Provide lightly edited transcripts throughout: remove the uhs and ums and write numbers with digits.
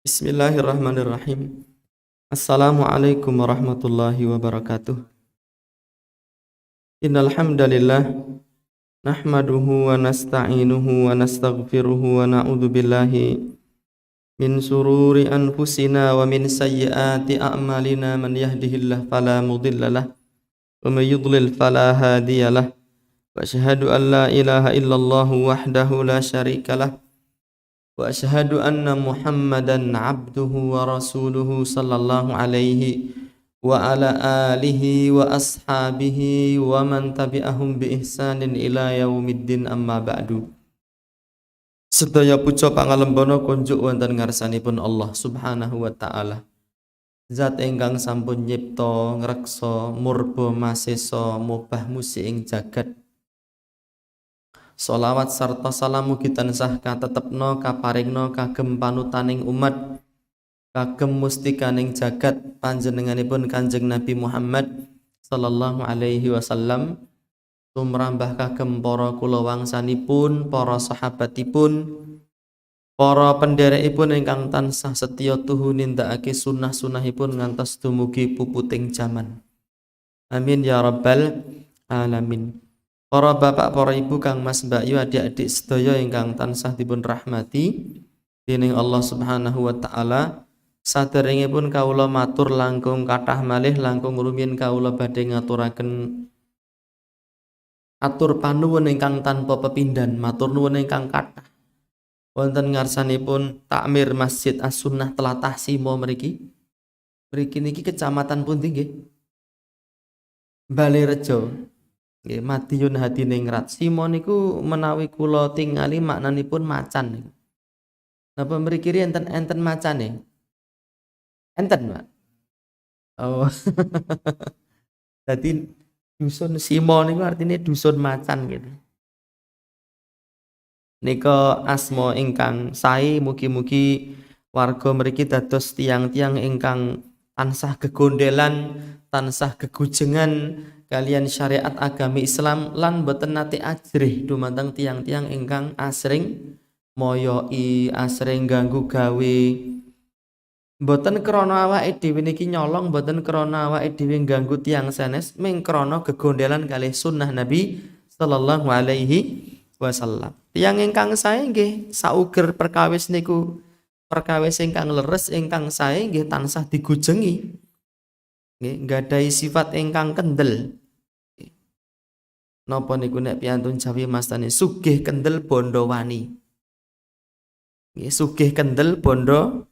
Bismillahirrahmanirrahim. Assalamualaikum warahmatullahi wabarakatuh. Innal hamdalillah nahmaduhu wa nasta'inuhu wa nastaghfiruhu wa na'udzu billahi min sururi anfusina wa min sayyiati a'malina. Man yahdihillahu fala mudhillalah wa may yudlil fala hadiyalah. Wa asyhadu an la ilaha illallah wahdahu la syarikalah wa asyhadu anna Muhammadan abduhu wa rasuluhu sallallahu alaihi wa ala alihi wa ashabihi wa man tabi'ahum bi ihsanin ila yaumiddin, amma ba'du. Sedaya puja pangalembana kunjuk wonten ngarsanipun Allah Subhanahu wa taala. Zat ingkang sampun nyipta, ngreksa, murba masesa, mubah musi ing jagat. Sholawat sarta salam mugi tansah katetepna kaparingna kagem panutaning umat, kagem mustikaning jagat panjenenganipun Kanjeng Nabi Muhammad sallallahu alaihi wasallam, tumrambah kagem para kulawangsanipun, para sahabatipun, para pendherekipun ingkang tansah setya tuhu nindakake sunah-sunahipun ngantos dumugi puputing jaman. Amin ya rabbal alamin. Para bapak, para ibu, kang mas, mbak yu, adik-adik sedaya ingkang tansah dipun rahmati dening Allah Subhanahu wa taala. Saderengipun kawula matur langkung kathah malih langkung rumiyin kawula badhe ngaturaken atur panuwun ingkang tanpa pepindhan, matur nuwun ingkang kathah wonten ngarsanipun takmir Masjid As-Sunnah Tlatah Simo mriki. Mriki niki kecamatan pundi nggih? Balerejo. Nggih, Madiun Hadiningrat. Simo niku menawi kula tingali maknanipun macan niku. Napa mriki enten macane? Enten, Pak. Oh. Dadi dusun Simo niku artine dusun macan gitu. Nika asma ingkang sae, mugi-mugi warga mriki dados tiang-tiang ingkang tansah gegondelan, tansah gegujengan kalian syariat agami Islam lan boten nate ajrih dumateng tiang-tiang ingkang asring moyoi, asring ganggu gawe. Boten krana awake dhewe niki nyolong, boten krana awake dhewe ganggu tiang sanes, ming krana gegondelan kalih sunnah Nabi sallallahu alaihi wasallam. Tiang ingkang sae nggih sauger perkawis niku, perkawis ingkang leres ingkang sae nggih tansah digujengi. Nggih, nggadhahi sifat ingkang kendel. Napa niku nek piantun Jawi mastane sugih kendel bondo wani. Nggih, sugih kendel bondo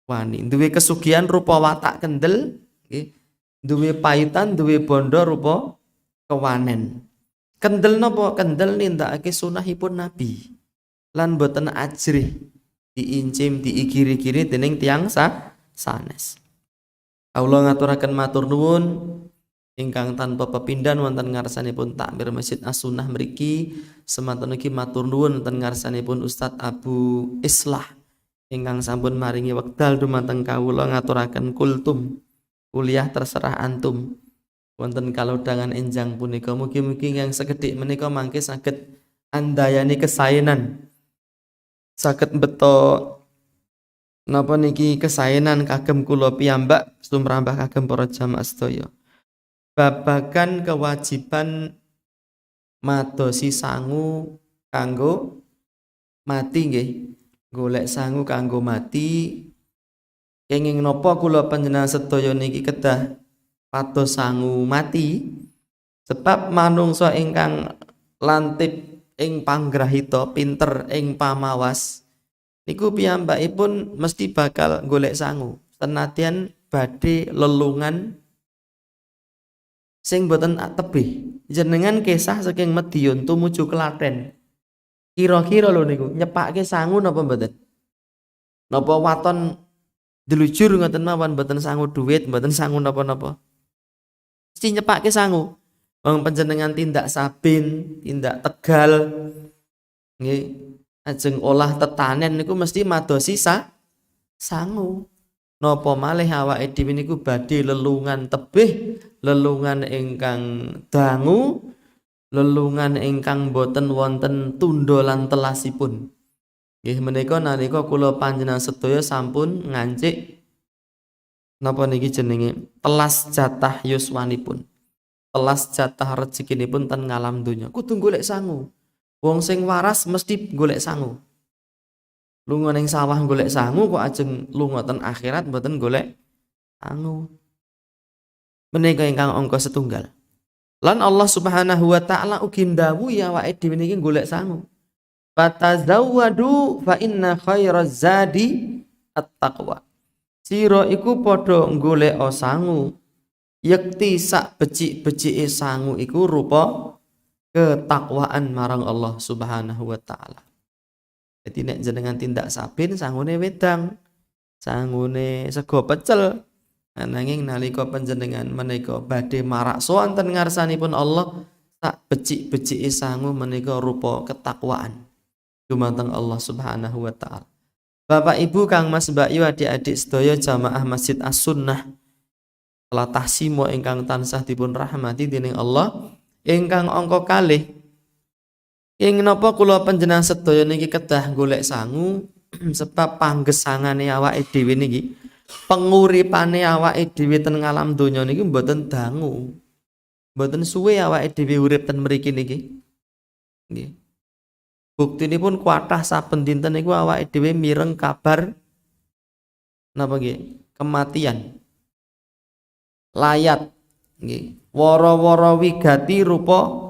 wani. Duwe kesugihan rupa watak kendel, nggih. Duwe paitan, duwe bondo rupa kewanen. Kendel napa? Kendel nindakake sunahipun Nabi. Lan boten ajrih diincim diikiri-kiri dening tiyang sanes. Kawula ngaturaken matur nuwun ingkang tanpa pepindhan wonten ngarsanipun takmir Masjid As-Sunnah mriki. Semanten ugi matur nuwun wonten ngarsanipun Ustadz Abu Islah ingkang sampun maringi wekdal dumateng kawula ngaturaken kultum kuliah terserah antum wonten kalodhangan enjang punika. Mugi-mugi ingkang sekedhik menika mangke saged andayani kesaenan, saged beto napa niki kesaenan kagem kula piyambak sumrambah kagem para jamaah sedaya. Babagan kewajiban madosi sangu kanggo mati nggih. Golek sangu kanggo mati. Kenging napa kula panjenengan sedaya niki kedah pados sangu mati? Sebab manungsa ingkang lantip ing panggrahita, pinter ing pamawas niku piyambakipun mesti bakal golek sangu. Senadyan badhe lelungan sing boten tebih. Jenengan kesah saking Madiun tumuju Klaten. Kira-kira lho niku nyepake sangu napa mboten? Napa waton delujur ngoten mawon mboten sangu dhuwit, mboten sangu napa-napa. Mesti nyepake sangu. Wong panjenengan tindak Sabin, tindak Tegal nggih, ajeng olah tetanen niku mesti madosi sangu. Napa malih awake dhewe niku badhe lelungan tebih, lelungan ingkang dangu lelungan ingkang boten wonten tunda lan telasipun. Nggih menika nalika kula panjenengan sedaya sampun ngancik napa niki jenenge telas jatah yuswanipun. Telas jatah rezekinipun ten ngalam donya. Kudu golek sangu. Wong sing waras mesti golek sangu. Lunga ning sawah golek sangu kok ajeng lunga ten akhirat mboten golek sangu. Menika ingkang angka setunggal. Lan Allah Subhanahu wa taala ugi ndhawuhi awake dhewe niki golek sangu. Fatazawwadu fa inna khairaz zadi at-taqwa. Sira iku padha golek sangu. Yekti sak becik-becike sangu iku rupa ketakwaan marang Allah Subhanahu wa taala. Jadi nek jenengan tindak sabin sangune wedang, sangune sego pecel. Nanging nalika panjenengan menika badhe marak wonten ngarsanipun Allah, sak becik-becike sangu menika rupa ketakwaan dumateng Allah Subhanahu wa taala. Bapak Ibu Kang Mas Mbak Yu adik-adik sedaya jamaah Masjid As-Sunnah telah tahsimo ingkang tansah dipun rahmati dening Allah ingkang angka kalih. Ing napa kula panjenengan sedaya niki kedah golek sangu sebab panggesangane awake dhewe niki, penguripane awake dhewe ten ngalam donya niki mboten dangu. Mboten suwe awake dhewe urip ten mriki niki. Nggih. Buktinipun kuatah saben dinten niku awake dhewe mireng kabar napa nggih? Kematian. Layat nggih. Wara-wara wigati rupa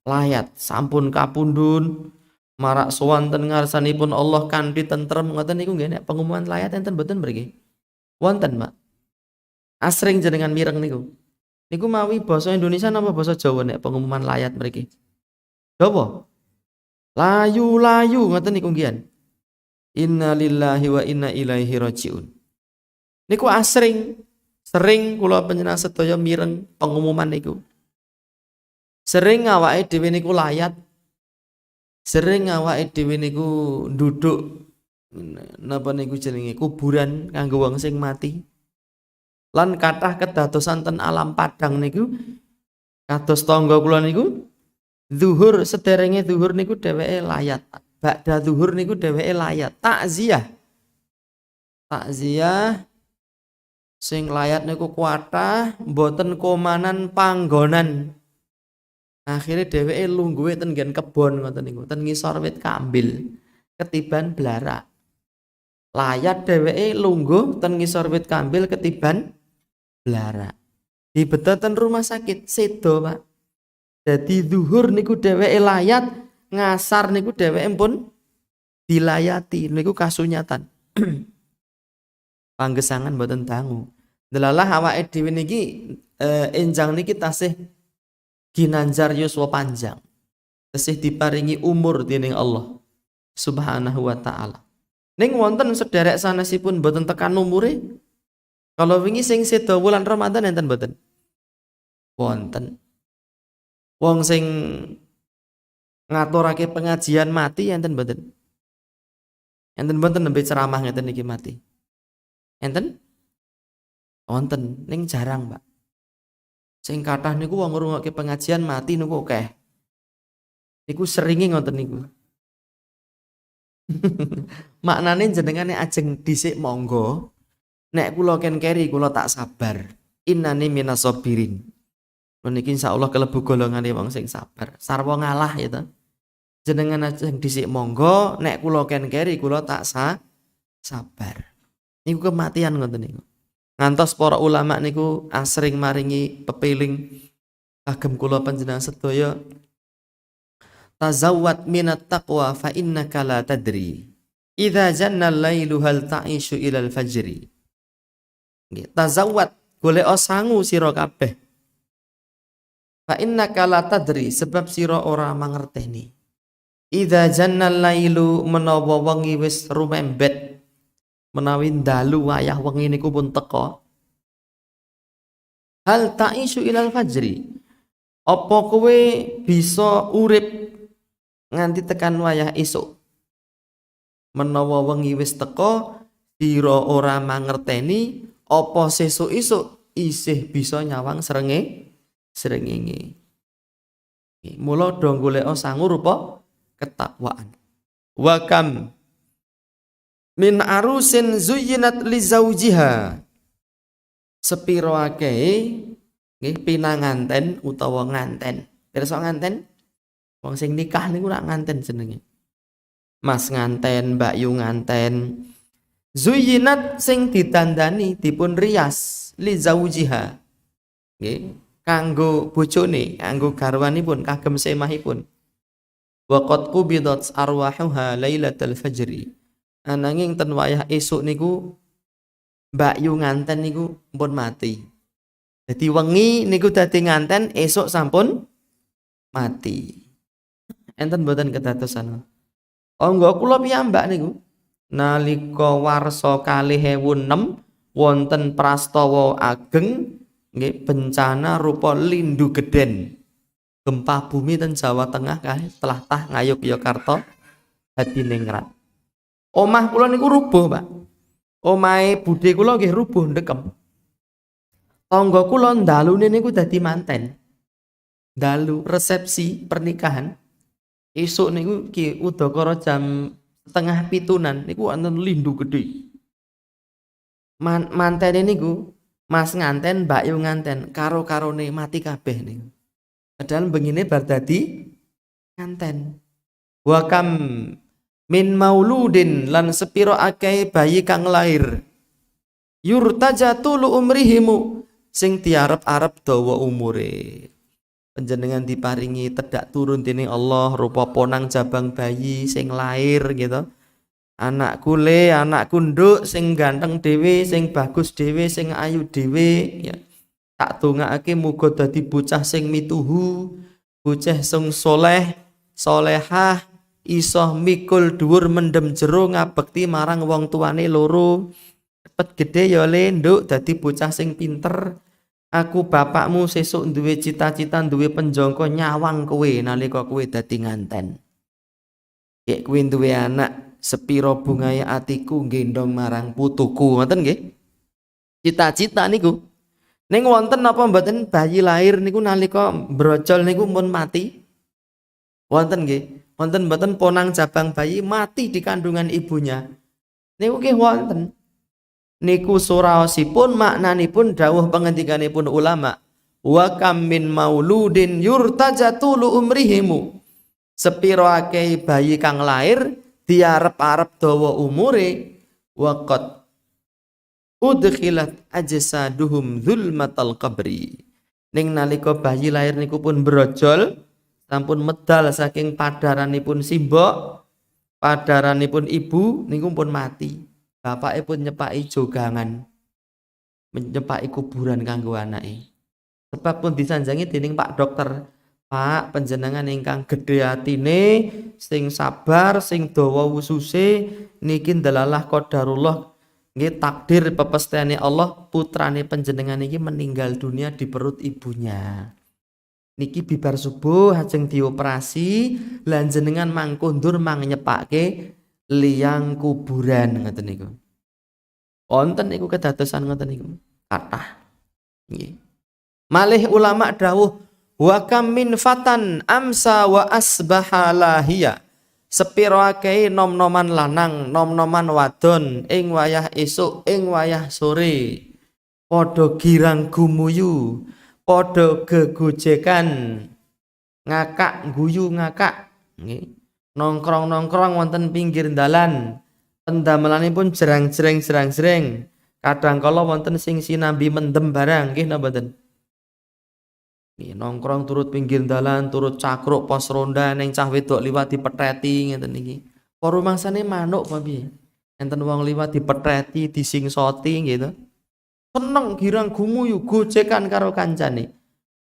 layat sampun kapundhun marak sowanten ngarsanipun Allah kanthi tentrem ngoten niku nggih nek pengumuman layat enten mboten mriki wonten Pak asring jenengan mireng niku mawi basa Indonesia napa basa Jawa nek pengumuman layat mriki Jawa layu-layu ngoten niku nggih inna lillahi wa inna ilaihi rajiun niku sering kula panjenengan sedaya mireng pengumuman niku. Sering awake dhewe niku layat. Sering awake dhewe niku nduduk napa niku jenenge kuburan kanggo wong sing mati. Lan kathah kedadosan ten alam padang niku kados tangga kula niku zuhur sederenge zuhur niku dheweke layat. Ba'da zuhur niku dheweke layat. Takziah sing layat niku kuatah mboten komanan panggonan. Akhirnya dheweke lungguhe ten nggen kebon ngoten niku, ten ngisor wit kambil, ketiban blarak. Layat dheweke lungguh ten ngisor wit kambil ketiban blarak. Dibeta ten rumah sakit sedo, Pak. Dadi zuhur niku dheweke layat, ngasar niku dheweke pun dilayati, niku kasunyatan. Panggesangan mboten dangu. Delalah awake dhewe niki enjang niki tasih ginanjar yuswa panjang. Tasih diparingi umur dening Allah Subhanahu wa taala. Ning wonten sederek sanesipun mboten tekan umure. Kalau wingi sing sedo wulan Ramadan enten mboten? Wonten. Wong sing ngaturake pengajian mati enten mboten? Enten mboten nembe ceramah ngeten niki mati. Enten? Wonten, ning jarang, Pak. Sing kathah niku wong ngrungokke pengajian mati niku akeh. Niku seringe ngoten niku. Maknane jenengane ajeng dhisik monggo. Nek kula keri kula tak sabar. Innani minas sabirin. Niki insyaallah kelebu golongane wong sing sabar. Sarwa ngalah ya to. Jenengan ajeng dhisik monggo, nek kula keri kula tak sabar. Niku kematian ngoten niku. Ngantos para ulama niku asring maringi pepiling agem kula panjenengan sedaya tazawwad minat taqwa fa innaka la tadri idza janna al-lailu hal ta'ishu ilal fajri. Nggih, tazawwad golek sangu sira kabeh. Fa innaka la tadri sebab sira ora mangerteni. Idza janna al-lailu menawa wengi wis rumembet menawi dalu wayah wengi niku pun teka. Hal ta'ishu ilal fajri. Apa kowe bisa urip nganti tekan wayah esuk? Menawa wengi wis teka, sira ora mangerteni apa sesuk-esuk isih bisa nyawang srengenge. Mula do golek sangu rupa ketakwaan. Wa kam min arusin zuyyinat li zaujiha. Sepiro akeh nggih pinanganten utawa nganten. Pirsa nganten? Wong sing nikah niku rak nganten jenenge. Mas nganten, Mbak Yu nganten. Zuyyinat sing ditandani dipun rias li zaujiha. Nggih, kanggo bojone, kanggo garwanipun kagem semahipun. Wa qad qubidat arwahuha lailatal fajri. Ananging ten wayah esuk niku Mbak Yu nganten niku pun mati. Jadi wengi niku dadi nganten, esuk sampun mati. Enten mboten kedadosan. Angga kula piyambak niku nalika warsa 2006 wonten prastawa ageng nggih bencana rupa lindu geden. Gempa bumi ten Jawa Tengah kae tlatah Ngayogyakarta Hadiningrat. Omah kula niku rubuh, Pak. Omahe budhe kula nggih rubuh ndekem. Tangga kula ndalune niku dadi manten. Dalu resepsi pernikahan. Esuk niku ki udakara jam 6:30 niku wonten lindu gede. Mantene niku Mas nganten, Mbak Yu nganten, karo-karone mati kabeh niku. Padahal bengine bar dadi nganten. Wa kam min mauludin lan sepiro akeh bayi kang lair. Yurtajatu lu umrihimu sing diarep-arep dawa umure. Panjenengan diparingi tedak turun dening Allah rupa ponang jabang bayi sing lair gitu. Anakku le, anakku nduk sing ganteng dhewe, sing bagus dhewe, sing ayu dhewe ya. Tak dongakake muga dadi bocah sing mituhu, bocah sing soleh, solehah, iso mikul dhuwur mendem jero ngabekti marang wong tuane loro. Cepet gede ya le nduk dadi bocah sing pinter. Aku bapakmu sesuk duwe cita-cita duwe penjangka nyawang kowe nalika kowe dadi nganten. Yek kowe duwe anak sepiro bungae atiku gendong marang putuku ngoten nggih. Cita-cita niku. Ning wonten napa mboten bayi lahir niku nalika brojol niku pun mati? Wonten nggih. Wonten mboten ponang jabang bayi mati di kandungan ibunya. Niku nggih wonten. Niku suraosipun maknanipun dawuh pangendikanipun ulama. Wa kam min mauludin yurtajatu lu umrihimu. Sepiro akeh bayi kang lahir diarep-arep dawa umure waqat udkhilat ajsaduhum zulmatal qabri. Ning nalika bayi lahir niku pun brojol sampun medal saking padaranipun simbok, padaranipun ibu niku pun mati. Bapake pun nyepaki jogangan, nyepaki kuburan kanggo anake. Sebab pun disanjangi dening Pak Dokter, Pak panjenengan ingkang gedhe atine, sing sabar, sing dawa wususe niki ndelalah qadarullah nggih takdir pepestane Allah putrane panjenengan iki meninggal dunia di perut ibunya. Niki bibar subuh ajeng dioperasi lan jenengan mangkondur mang nyepake liang kuburan ngoten niku. Wonten niku kedadosan ngoten niku. Kathah. Nggih. Malih ulama dawuh wa kam min fatan amsa wa asbaha lahiya. Sepiro akeh nom-noman lanang, nom-noman wadon ing wayah esuk, ing wayah sore. Padha girang gumuyu, padha gegojekan, ngakak guyu ngakak, nggih. Nongkrong-nongkrong wonten pinggir dalan. Pendamelanipun jerang-jereng. Kadang kala wonten sing sinambi mendem barang, nggih napa mboten? Nongkrong turut pinggir dalan, turut cakruk pos ronda ning cah wedok liwat dipetheti ngeten niki. Apa rumangsane manuk apa piye? Enten wong liwat dipetheti, disingsoti gitu. Seneng girang gumuyu gojekan karo kancane.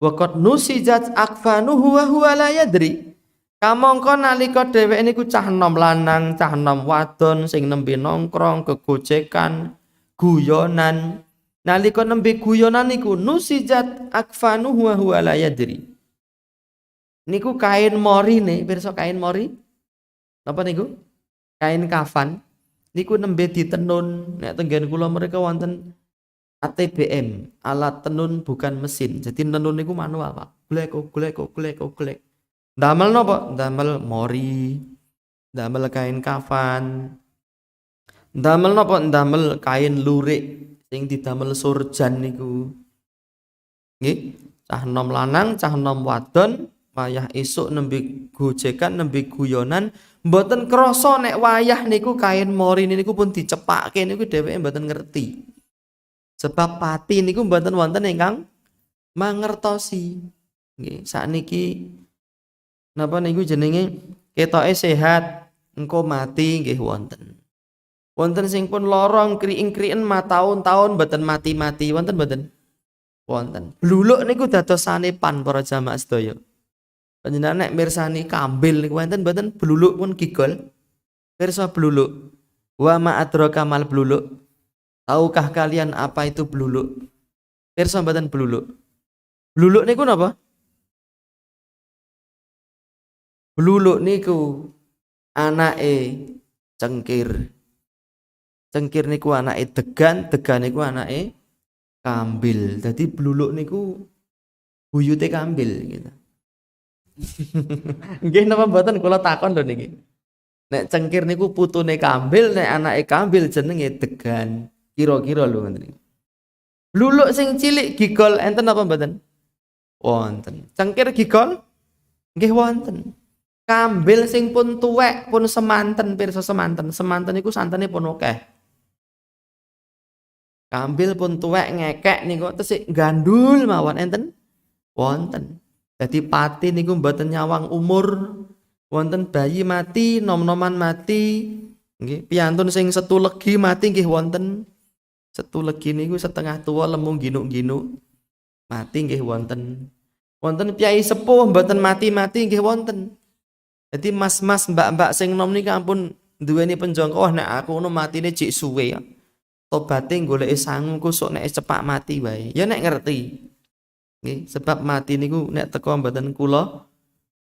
Waqat nusijat akfanuhu wa huwa la yadri. Kamangka nalika dheweke niku cah enom lanang, cah enom wadon sing nembe nongkrong, kegojekan, guyonan. Nalika nembe guyonan niku nusijat akfanuhu wa huwa la yadri. Niku kain morine, pirsa kain mori? Napa niku? Kain kafan. Niku nembe ditenun. Nek tenggen kula mereka wonten ATBM, alat tenun bukan mesin. Jadi tenun niku manual, Pak. Glek. Damel napa? Damel mori, damel kain kafan, damel napa? Damel kain lurik sing didamel surjan niku. Nggih, cah enom lanang, cah enom wadon, wayah esuk nembe gojekan, nembe guyonan, mboten krasa nek wayah niku kain mori niku pun dicepake niku dheweke mboten ngerti. Sebab pati niku mboten wonten ingkang mangertosi. Nggih, sakniki napa niku jenenge ketoke sehat, engko mati nggih wonten. Wonten sing pun lorong kriing-kriing mataun-taun mboten mati-mati, wonten mboten? Wonten. Bluluk niku dados sanepan para jamaah sedaya. Panjenengan nek mirsani kambil niku wonten mboten bluluk pun gigol. Pirsa bluluk. Wa ma adraka mal bluluk. Tahukah kalian apa itu bluluk? Pirsa mboten bluluk. Bluluk niku napa? Bluluk niku anake cengkir. Cengkir niku anake degan, degan niku anake kambil. Dadi bluluk niku buyute kambil gitu. Nggih napa mboten kula takon lho niki. Nek cengkir niku putune kambil, nek anake kambil jenenge degan. Kira-kira lho ngoten. Bluluk sing cilik gigol enten apa mboten? Wonten. Cengkir gigol? Nggih wonten. Kambil sing pun tuwek pun semanten pirsa semanten. Semanten niku santene pun akeh. Kambil pun tuwek ngekek niku tesih gandul mawon enten? Wonten. Jadi pati niku mboten nyawang umur. Wonten bayi mati, nom-noman mati. Nggih, piyantun sing setu legi mati nggih wonten. Setu legi niku setengah tua lemu ginuk-ginuk. Mati nggih wonten. Wonten piyai sepuh mboten mati-mati nggih wonten. Jadi mas-mas mbak-mbak sing nom niki ampun duweni penjangka nek aku ngono matine jek suwe ya. Tobate goleki sangu kusuk nek cepak mati wae. Ya nek ngerti. Nggih, sebab mati niku nek teko mboten kula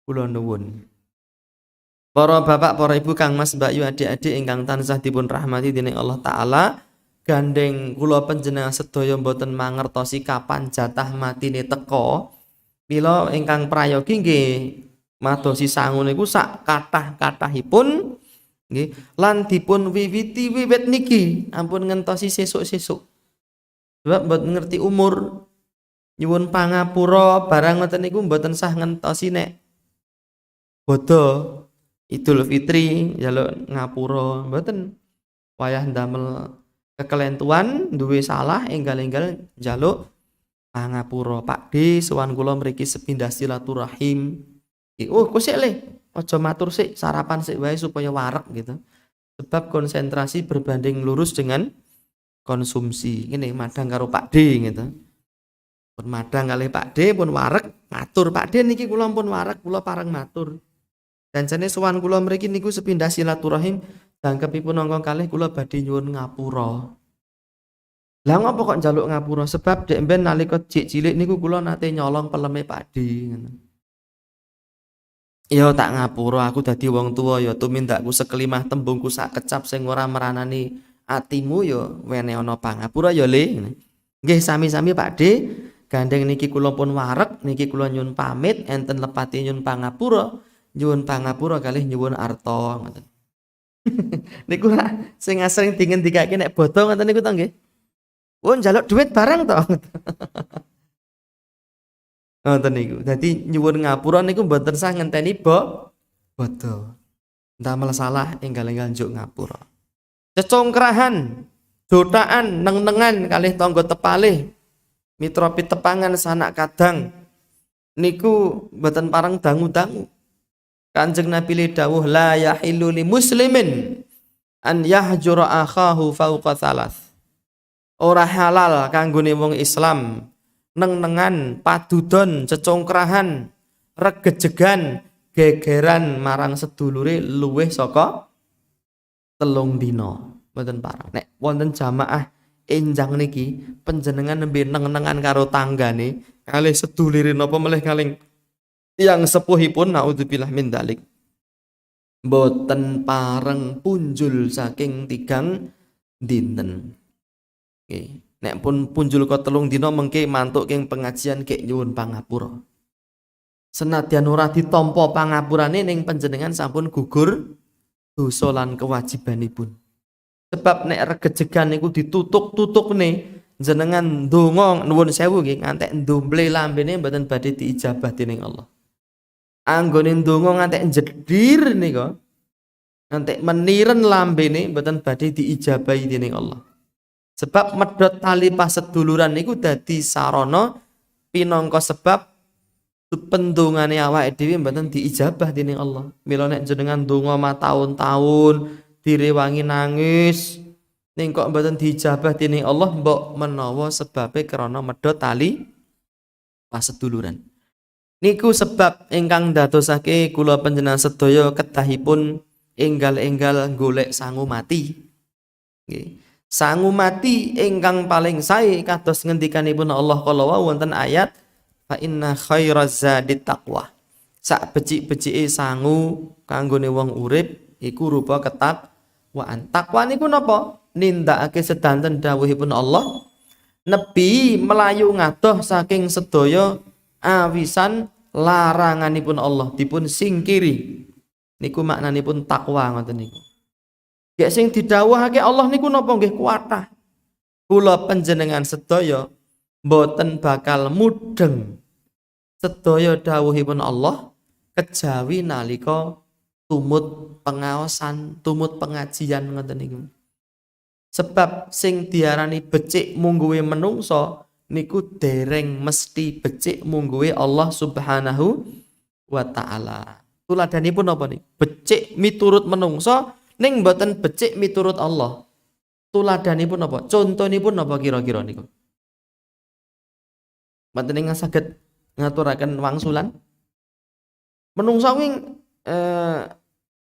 nuwun. Para bapak, para ibu, kang mas, mbak yu, adik-adik ingkang tansah dipun rahmati dening Allah taala, gandeng kula panjenengan sedaya mboten mangertosi kapan jatah matine teko. Mila ingkang prayogi nggih madosi sangu niku sak kathah-kathahipun nggih lan dipun wiwiti wiwit niki ampun ngentosi sesuk-sesuk. Sebab mboten ngerti umur. Nyuwun pangapura barang ngoten niku mboten sah ngentosi nek bodho Idul Fitri njaluk ngapura mboten. Wayah ndamel kekelentuan duwe salah enggal-enggal njaluk pangapura. Pakde sowan kula mriki sepindah silaturahim. Oh, kok sik le, aja matur sik, sarapan sik wae supaya wareg gitu. Sebab konsentrasi berbanding lurus dengan konsumsi. Ngene madang karo Pakde gitu. Pun madang kalih Pakde pun wareg matur. Pakde niki kula pun wareg, kula pareng matur. Dan jane sowan kula mriki niku sepindah silaturahim dangkepipun angka kalih kula badhe nyuwun ngapura. Lah ngopo kok njaluk ngapura? Sebab dek mben nalika cilik niku kula nate nyolong peleme Pakde ngono. Ya tak ngapura aku dadi wong tuwa ya tumindakku sekelimah tembungku sak kecap sing ora meranani atimu ya wene ana pangapura ya Le. Nggih sami-sami Pakde. Gandeng niki kula pun wareg, niki kula nyuwun pamit enten lepati nyuwun pangapura. Nyuwun pangapura kalih nyuwun arta ngoten. Niku sing asring dingendikake nek bodho ngoten niku to nggih. Oh njaluk dhuwit barang to. Ngoten niku. Dadi nyuwun ngapura niku mboten sah ngenteni bodho. Ndamel salah enggal-enggal njuk ngapura. Cecongkrahan, dotaan, neng-nengan kalih tangga tepalih, mitra pitepangan sanak kadang niku mboten pareng dangu-dangu. Kanjeng Nabi le dawuh la yahillu li muslimin an yahjura akhahu fauqa thalath. Ora halal kanggone wong Islam neng-nengan, padudon, cecongkrahan, regejegan, gegeran marang sedulure luwih saka 3 dina. Mboten parang. Nek wonten jamaah enjang niki panjenengan nembe neng-nengan karo tanggane, kalih sedulure napa melih kalih yang sepuhipun naudzubillah min dzalik. Mboten pareng punjul saking 3 dinten. Nggih. Nek pun punjul ka 3 dina mengke mantuk king pengajian kek nyuwun pangapura. Senadyan ora ditampa pangapurane ning panjenengan sampun gugur dosa lan kewajibanipun. Sebab nek regejegan niku ditutuk-tutukne jenengan ndonga nuwun sewu nggih ngantek ndomble lambene mboten badhe diijabah dening Allah. Anggone ndonga ngantek jedir nika ngantek meniren lambene mboten badhe diijabahi dening Allah. Sebab medhot tali paseduluran niku dadi sarana pinangka sebab pendongane awake dhewe mboten diijabah dening Allah. Mila nek jenengan ndonga mataun-taun direwangi nangis ning kok mboten diijabah dening Allah mbok menawa sebabe krana medhot tali paseduluran. Niku sebab ingkang ndadosake kula panjenengan sedaya kedahipun enggal-enggal golek sangu mati. Nggih. Sangu mati ingkang paling sae kados ngendikanipun Allah kala wonten ayat fa inna khairaz zadit taqwa. Sak becik-becike sangu kanggone wong urip iku rupa ketakwaan. Takwa niku napa? Nindakake sedanten dawuhipun Allah, nebi melayu ngadoh saking sedaya awisan laranganipun Allah dipun singkiri. Niku maknanipun takwa ngoten niku. Ya sing didhawuhake Allah niku napa nggih kuatah. Kula panjenengan sedaya mboten bakal mudeng sedaya dawuhipun Allah kejawi nalika tumut pengaosan, tumut pengajian ngoten niku. Sebab sing diarani becik mungguhe menungso niku dereng mesti becik mungguhe Allah Subhanahu wa taala. Tuladanipun apa nih? Becik miturut menungso ning mboten becik miturut Allah. Tuladanipun apa? Contonipun apa kira-kira niku? Mboten ing saged ngaturaken wangsulan. Menungso kuwi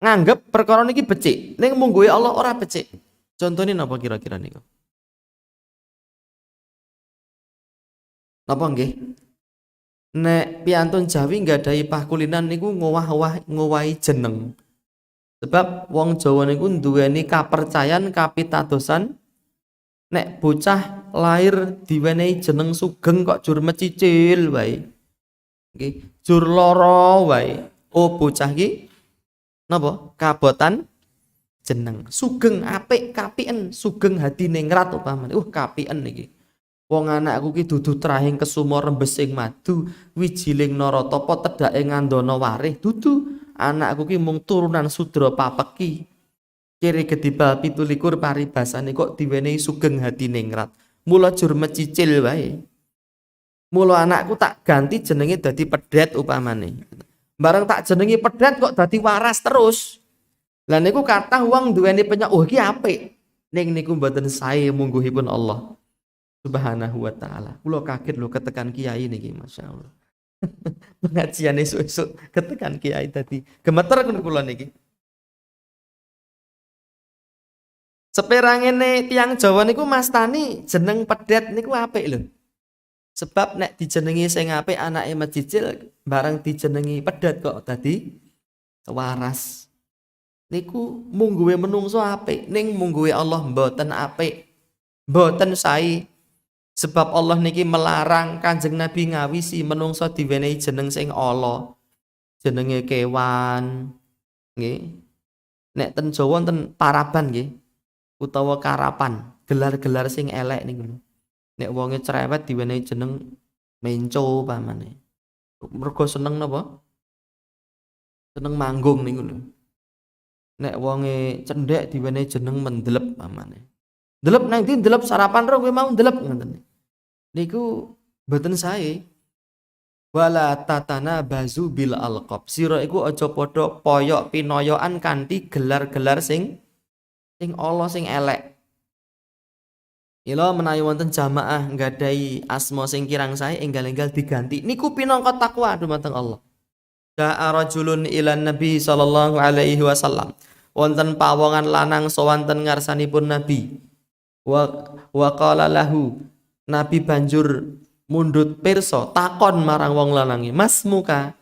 nganggep perkara niki becik, ning mungguhe Allah ora becik. Contohnya napa kira-kira niku? Napa nggih? Nek piantun Jawi nggadahi pakulinan niku ngowahi jeneng. Sebab wong Jawa niku duweni kapercayan kapitadosan nek bocah lahir diwenehi jeneng sugeng kok jur mecicil wae. Nggih, jur lara wae. Oh bocah iki napa? Kabotan jeneng. Sugeng apik kapiken, sugeng hadine ngrat upamane. Kapiken iki. Wong anakku ki dudu trahing kesuma rembesing madu, wijiling naratapa tedhake ngandana warih. Dudu anakku ki mung turunan sudra papeki. Kiri gedibal 17 paribasane kok diwenehi sugeng hadine ngrat. Mula jur mecicil wae. Mula anakku tak ganti jenenge dadi Pedhet upamane. Bareng tak jenengi Pedhet kok dadi waras terus. Lah niku kathah wong duweni penyakit, iki apik. Ning niku mboten sae mungguhipun Allah Subhanahu wa taala. Kula kaget lho ketekan kiai niki masyaallah. Pengajian esuk-esuk ketekan kiai tadi. Gemeter kula niki. Seperangene tiyang Jawa niku mastani jeneng Pedhet niku apik lho. Sebab nek dijenengi sing apik anake mecicil bareng dijenengi Pedhet kok dadi waras. Niku mungguhe menungso apik, ning mungguhe Allah mboten apik. Mboten sae. Sebab Allah niki melarang Kanjeng Nabi ngawisi menungso diwenehi jeneng sing ala. Jenenge kewan. Nggih. Nek ten Jawa ten paraban nggih. Utawa karapan, gelar-gelar sing elek niku. Nek wonge cerewet diwenehi jeneng menco pamane. Mergo seneng napa? Seneng manggung niku lho. Nek wonge cendhek diwenehi jeneng mendelep pamane. Ndelep nang ndi ndelep sarapan ro kowe mau ndelep ngoten. Niku mboten sae. Wala tatana bazu bil alqab. Sira iku aja padha poyok pinoyokan kanthi gelar-gelar sing ala sing elek. Ila menawi wonten jamaah nggadahi asma sing kirang sae enggal-enggal diganti. Niku pinangka takwa dumateng Allah. Da'a rajulun ila Nabi sallallahu alaihi wasallam. Wonten pawongan lanang sowan ten ngarsanipun Nabi. Wa qala lahu, Nabi banjur mundhut pirsa takon marang wong lanange, "Mas muka,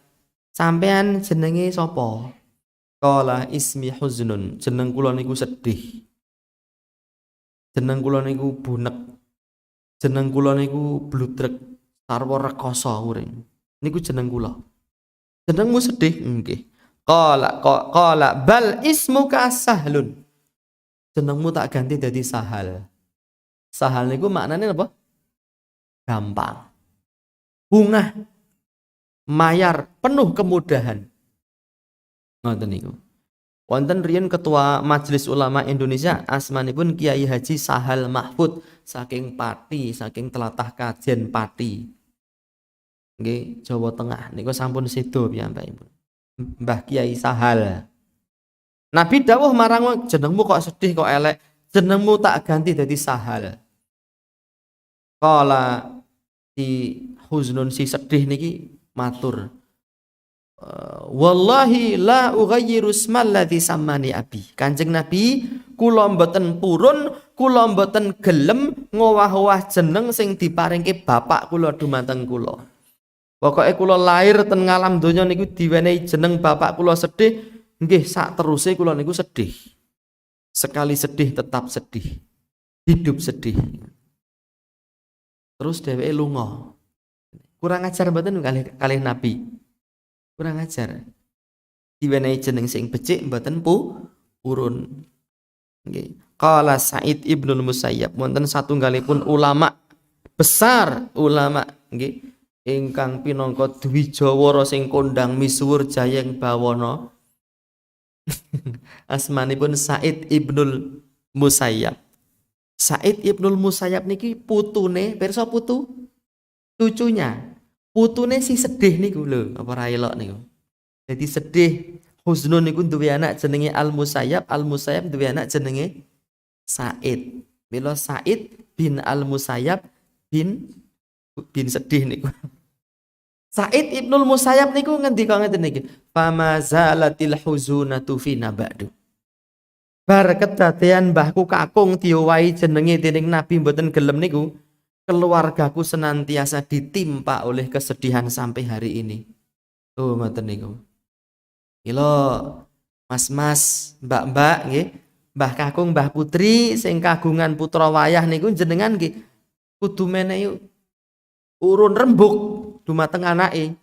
sampean jenenge sapa?" Qala ismi huznun, jeneng kula niku sedih. Jeneng kula niku bunek. Jeneng kula niku bludrek sarwa rekoso uring. Niku jeneng kula. Jenengmu sedih nggih. Qala bal ismuka sahlun. Jenengmu tak ganti dadi Sahal. Sahal niku maknane apa? Gampang. Bungah, mayar, penuh kemudahan. Ngoten niku. Wonten riyen Ketua Majelis Ulama Indonesia asmanipun Kiai Haji Sahal Mahfud saking Pati, saking tlatah Kajen Pati. Nggih, Jawa Tengah niku sampun sedo piyambakipun. Mbah Kiai Sahal. Nabi dawuh marang jenengmu kok sedih kok elek, jenengmu tak ganti dadi Sahal. Kala si Huznun si sedih niki matur. Wallahi la ughayyiru ismal ladzi sammani abi. Kanjeng Nabi, kula mboten purun, kula mboten gelem ngowah-owah jeneng sing diparingke bapak kula dumateng kula. Pokoke kula lahir ten ngalam donya niku diwenehi jeneng bapak kula sedih, nggih sak teruse kula niku sedih. Sekali sedih tetap sedih. Hidup sedih. Terus dheweke lunga. Kurang ajar mboten kalih Nabi. Kurang ajar. Diwenehi jeneng sing becik mboten purun. Nggih. Qala Sa'id Ibnul Musayyab, wonten satunggalipun ulama besar, ulama nggih ingkang pinangka Dwijawara sing kondang misuwur Jayeng Bawana. Asmanipun Sa'id Ibnul Musayyab. Sa'id Ibnul Musayyab niki putune, pirsa putu? Cucunya. Putune si sedih niku lho, apa ra elok niku. Jadi sedih. Huznun niku duwe anak jenenge Al Musayyab, Al Musayyab duwe anak jenenge Sa'id. Mila Sa'id bin Al Musayyab bin sedih niku. Sa'id Ibnul Musayyab niku ngendika ngeten niki, "Fama zalatil huzunatu fina ba'du." Bar kedadean mbahku kakung diowahi jenenge dening Nabi mboten gelem niku, keluargaku senantiasa ditimpa oleh kesedihan sampai hari ini. Oh, ngoten niku. Mila mas-mas, mbak-mbak nggih, mbah kakung, mbah putri sing kagungan putra wayah niku jenengan nggih kudu menehi urun rembug dumateng anake.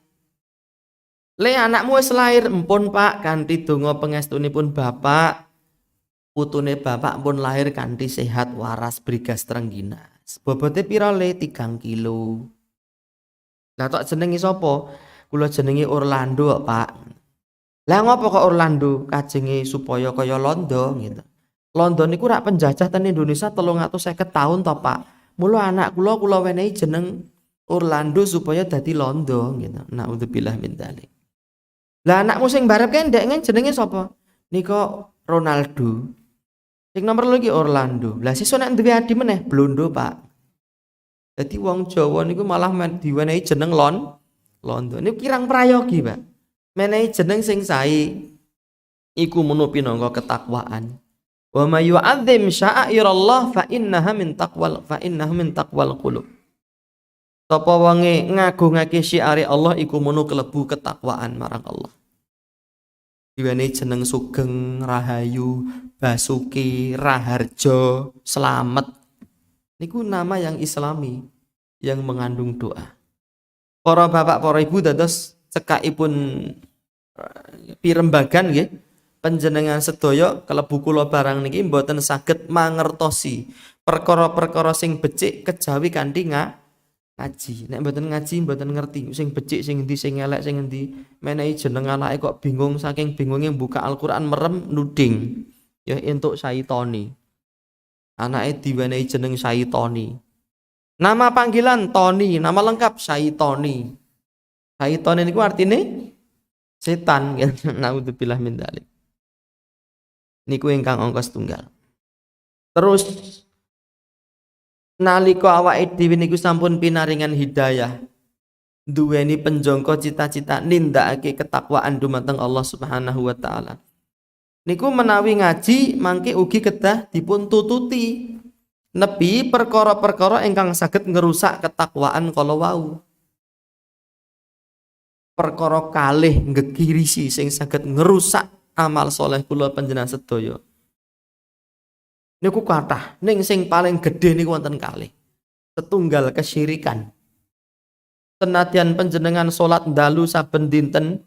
Le anakmu wis lair, empun Pak, kanthi donga pangestunipun bapak, putune bapak pun lahir kanthi sehat waras brigas trengginas. Bobote pira le? 3 kilo. Lah tok jenenge sapa? Kula jenenge Orlando, Pak. Lah ngopo kok Orlando? Kajenge supaya kaya londo gitu. Londo niku rak penjajah ten Indonesia 350 tahun to, Pak. Mula anak kula wenehi jeneng Orlando supaya dadi londo gitu. Naudzubillah min dzalik. Lah anakmu sing barep kan ndek jenenge sapa? Nika Ronaldo. Sing nomor 2 iki Orlando. Lah sesuk nek duwe adi meneh Blondo, Pak. Dadi wong Jawa niku malah diwenehi jeneng Londo. Niku kirang prayogi, Pak. Menehi jeneng sing sae iku menu pinangka ketakwaan. Wa may yu'azzim sya'airallah fa innaha min taqwal qulub. Sapa wonge ngagungake syiare Allah iku menu kelebu ketakwaan marang Allah. Diwenehi jeneng Sugeng, Rahayu, Basuki, Raharjo, Slamet. Niku nama yang islami yang mengandung doa. Para bapak, para ibu dados cekakipun pirembagan nggih, panjenengan sedaya kalebu kula barang niki mboten saged mangertosi perkara-perkara sing becik kejawi kanthi ngaji. Nek mboten ngaji mboten ngerti sing becik sing endi, sing elek sing endi. Menehi jeneng anake kok bingung, saking bingunge buka Al-Qur'an merem nuding. Ya entuk Saitoni. Anake diwenehi jeneng Saitoni. Nama panggilan Tony, nama lengkap Saitoni. Saitoni niku artine setan. Naudzubillah min dzalik. Niku ingkang angka setunggal. Terus nalika awake dhewe niku sampun pinaringan hidayah, duweni penjangka cita-cita nindakake ketakwaan dumateng Allah Subhanahu wa taala. Niku menawi ngaji mangke ugi kedah dipun tututi nebi perkara-perkara ingkang saged ngerusak ketakwaan kala wau. Perkara kalih ngegirisi sing saged ngerusak amal soleh kula panjenengan sedaya. Niku kathah, ning sing paling gedhe niku wonten kalih. Setunggal kesyirikan. Senadyan panjenengan salat dalu saben dinten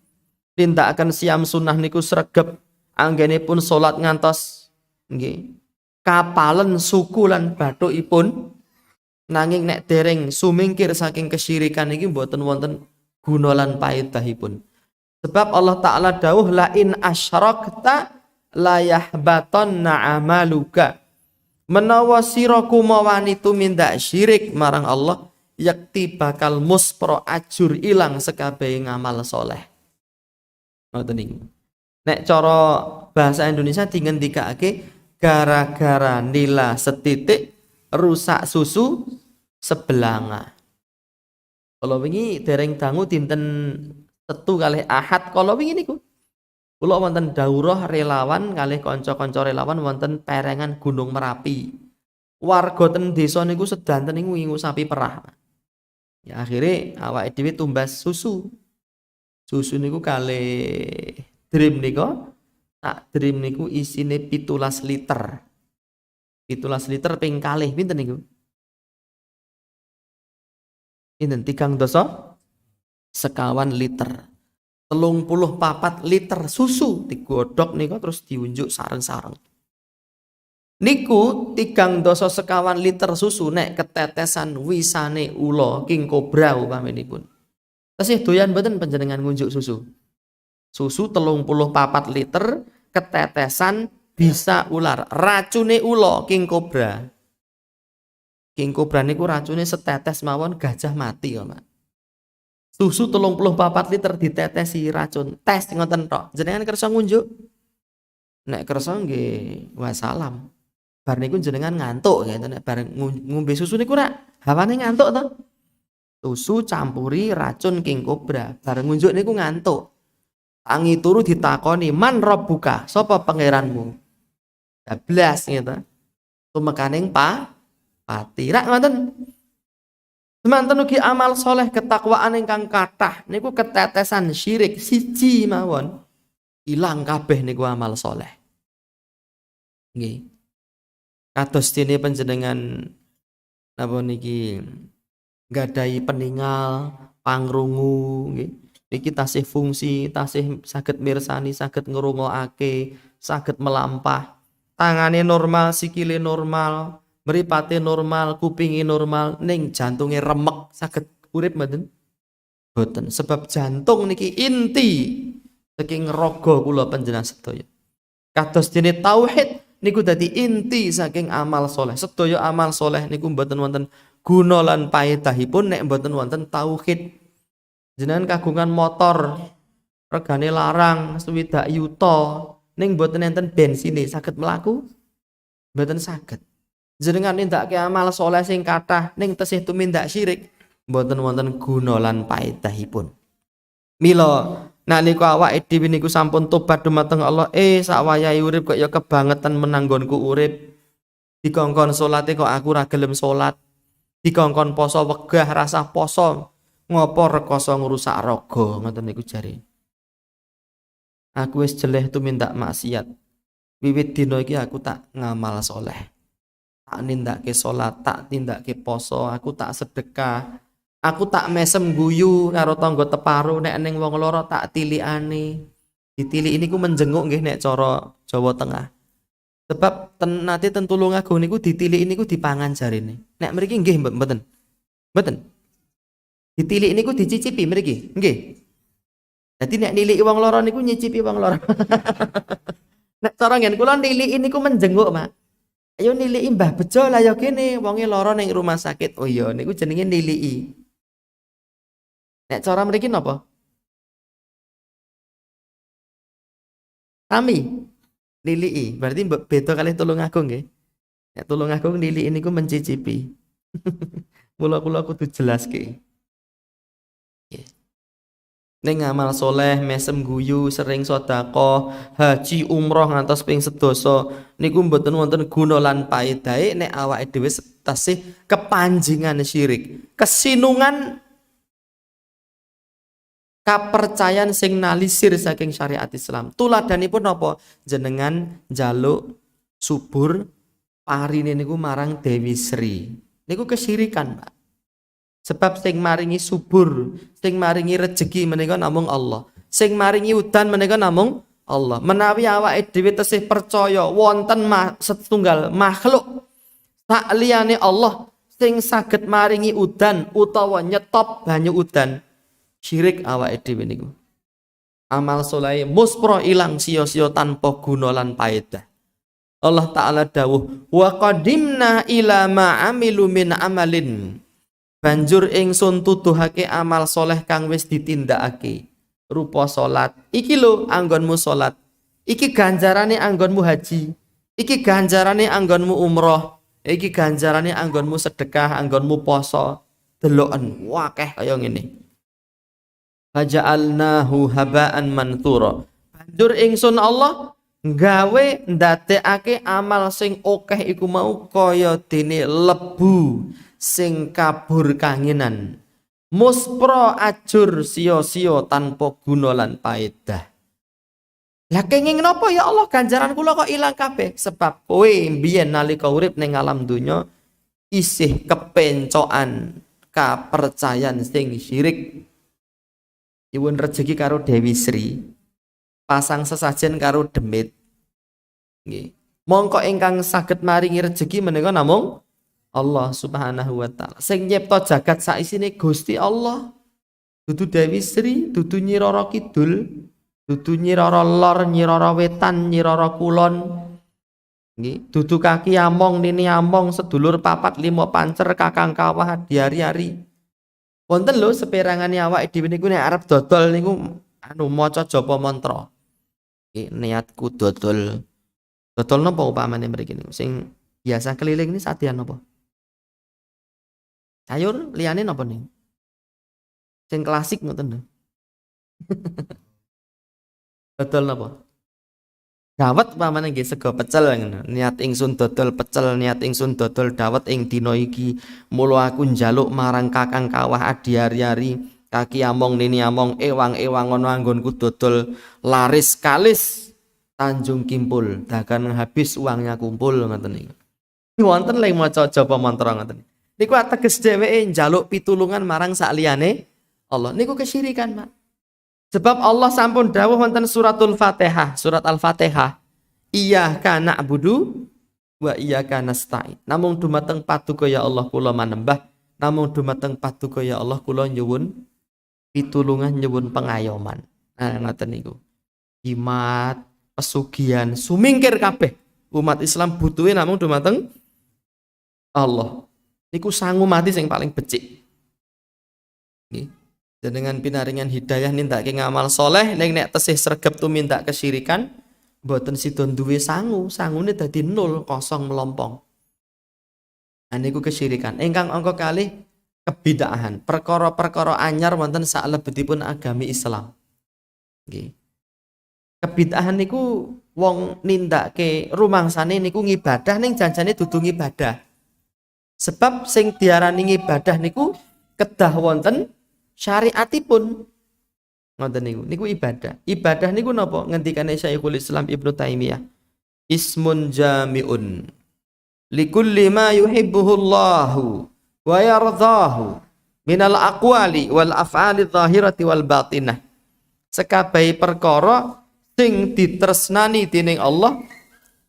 nindakaken siam sunah niku sregep, anggenipun salat ngantos nggih kapalen suku lan bathukipun, nanging nek dereng sumingkir saking kesyirikan iki mboten wonten guna lan paedahipun. Sebab Allah Ta'ala dawuh la in asyrakta la yahbatanna amaluka. Menawa sira kumawani tumindak syirik marang Allah, yakti bakal muspro ajur ilang sekabehe ngamal soleh. Ngoten niku. Nek cara bahasa Indonesia dingendikake gara-gara nila setitik rusak susu sebelanga. Kalau wingi dereng dangu dinten Setu kalih Ahad kala wingi niku. Kula wonten daurah relawan kalih kanca-kanca relawan wonten perengan Gunung Merapi. Warga ten desa niku sedanten niku ngingu sapi perah. Ya akhirnya awake dhewe tumbas susu. Susu niku kalih dream niku. Tak dream niku isine 17 liter. 17 liter ping kalih pinten niku? Pinten 3 sekawan liter. 34 liter susu digodhog niku terus diunjuk sareng-sareng. Niku 3 sekawan liter susu nek ketetesan wisane ula king cobra upaminipun. Tasih doyan mboten panjenengan ngunjuk susu? Susu 34 liter ketetesan bisa ular. Racune ula king cobra. King cobra niku racune setetes mawon gajah mati kok, Mak. Susu 34 liter ditetesi racun. Tes ngoten tok. Jenengan kersa ngunjuk? Nek kersa nggih wassalam. Bar niku jenengan ngantuk gitu. Nek bareng ngombe susu niku rak hawane ngantuk to. Susu campuri racun king cobra. Bareng ngunjuk niku ngantuk. Tangi turu ditakoni, "Man rabbuka?" Sapa pangeranmu? 12 gitu. Tumekaning pati. Rak ngoten. Semanten ugi amal soleh ketakwaan ingkang kathah niku ketetesan syirik siji mawon ilang kabeh niku amal soleh. Nggih. Kados dene panjenengan napa niki gadahi peningal, pangrungu nggih. Niki tasih fungsi, tasih saged mirsani, saged ngrungokake, saged melampah. Tangane normal, sikile normal. Mripate normal, kupingi normal, ning jantunge remek saged urip mboten? Boten. Sebab jantung niki inti saking raga kula panjenengan sedaya. Kados dene tauhid niku dadi inti saking amal soleh. Sedaya amal soleh niku mboten wonten guna lan paedahipun nek mboten wonten tauhid. Jenengan kagungan motor regane larang 60 yuta ning mboten enten bensine saged mlaku? Mboten saged. Jenengan nindakake amal soleh sing kathah ning tesih tumindak syirik mboten wonten guna lan paedahipun. Mila nalika awake dhewe niku sampun tobat dumateng Allah, sakwayahe urip kok ya kebangetan menanggonku urip. Dikongkon salate kok aku ora gelem salat. Dikongkon poso wegah rasa poso. Ngopo rekoso ngrusak raga ngoten niku jare. Aku wis jeleh tumindak maksiat. Wiwit dina iki aku tak ngamal soleh. Tak nindake salat, tak tindake poso, aku tak sedekah, aku tak mesem guyu karo tangga teparo nek ning wong lara tak tilikane. Ditiliki niku menjenguk nggih nek cara Jawa Tengah. Sebab nate ten Tulungagung niku ditiliki niku dipangan jarene. Nek mriki nggih mboten. Mboten. Ditiliki niku dicicipi mriki, nggih. Dadi nek niliki wong lara niku nyicipi wong lara. Nek cara ngen kula niliki niku menjenguk, Mak. Ayo niliki Mbah Bejo lah ya kene wonge lara ning rumah sakit. Oh iya niku jenenge niliki. Nek cara mriki napa? Sami. Niliki. Berarti beda kalih Tulungagung nggih. Nek Tulungagung niliki niku mencicipi. Mula-mula kudu jelaske. Nggih. Ning amal soleh, mesem guyu, sering sedekah, haji, umroh ngantos ping 10 niku mboten wonten guna lan paedahe nek awake dhewe tasih kepanjingan syirik. Kesinungan kapercayan sing nalisir saking syariat Islam. Tuladanipun napa? Jenengan njaluk subur parine niku marang Dewi Sri. Niku kesyirikan, Pak. Sebab sing maringi subur, sing maringi rejeki menika namung Allah. Sing maringi udan menika namung Allah. Menawi awake dhewe tesih percaya wonten setunggal makhluk sak liyane Allah sing saged maringi udan utawa nyetop banyu udan, syirik awake dhewe niku. Amal soleh muspro ilang sia-sia tanpa guna lan paedah. Allah Ta'ala dawuh, wa qadimna ila ma amilu min amalin. Banjur ingsun tuduhake amal soleh kang wis ditindakake. Rupa salat. Iki lho anggonmu salat. Iki ganjarane anggonmu haji. Iki ganjarane anggonmu umroh. Iki ganjarane anggonmu sedekah, anggonmu poso. Deloken wakeh kaya ngene. Faja'alnahu haba'an manthura. Banjur ingsun Allah gawe ndadekake amal sing akeh iku mau kaya dene lebu sing kabur kangenan. Muspro ajur sia-sia tanpa guna lan paedah. Lah kenging napa ya Allah ganjaran kula kok ilang kabeh? Sebab kowe mbiyen nalika urip ning alam donya isih kepencokan kapercayan sing syirik. Nyuwun rejeki karo Dewi Sri, pasang sesajen karo demit. Nggih. Mongko ingkang saged maringi rejeki menika namung Allah Subhanahu wa taala. Sing nyipta jagat saisine Gusti Allah. Dudu Dewi Sri, dudu Nyi Roro Kidul, dudu Nyi Roro Lor, Nyi Roro Wetan, Nyi Roro Kulon. Nggih, dudu Kaki Among, Nini Among, sedulur papat lima pancer, kakang kawah diari-ari. Wonten lho seperangane awake dhewe niku nek arep dodol niku maca japa mantra. Nggih, niatku dodol. Dodol napa upamane mriki niku? Sing biasa keliling ini sadean napa? Sayur liyane napa nih? Sing klasik ngoten lho. Dodol napa? Dawet pamane nggih sego pecel ngono. Niat ingsun dodol pecel, niat ingsun dodol dawet ing dina iki. Mula aku njaluk marang kakang kawah adiari-ari, Kaki Among, Nini Among, ewang-ewang ana anggonku dodol laris kalis Tanjung Kimpul. Dagan habis uangnya kumpul ngoten niku. Wonten lek maca japa mantra ngoten. Niku ateges dheweke njaluk pitulungan marang sakliyane Allah. Niku kesyirikan, Pak. Sebab Allah sampun dawuh wonten suratul Fatihah, surat Al-Fatihah. Iyyaka na'budu wa iyyaka nasta'in. Namung dumateng Paduka ya Allah kula manembah, namung dumateng Paduka ya Allah kula nyuwun pitulungan, nyuwun pengayoman. Nah, ngoten niku. Jimat, pesugihan, sumingkir kabeh. Umat Islam butuhe namung dumateng Allah. Niku sangu mati sing paling becik. Nggih. Dengan pinaringan hidayah nindakake ngamal soleh, nek tesih sregep tumindak kesyirikan, mboten sida duwe sangu, sangune dadi nol, kosong melompong. Niku kesyirikan. Ingkang angka kalih kebidaahan, perkara-perkara anyar wonten salebetipun agami Islam. Nggih. Kebidaahan niku wong nindakake rumangsane niku ngibadah ning janjane dudu ngibadah. Sebab sing diarani ngibadah niku kedah wonten syariatipun. Ngoten niku ibadah. Ibadah niku napa? Ngendikane Syekhul Islam Ibnu Taimiyah. Ismun jami'un likulli ma yuhibbuhullahu wa yardhahu minal aqwali wal af'ali dhahirati wal batinah. Sekabehi perkara sing ditresnani dening Allah,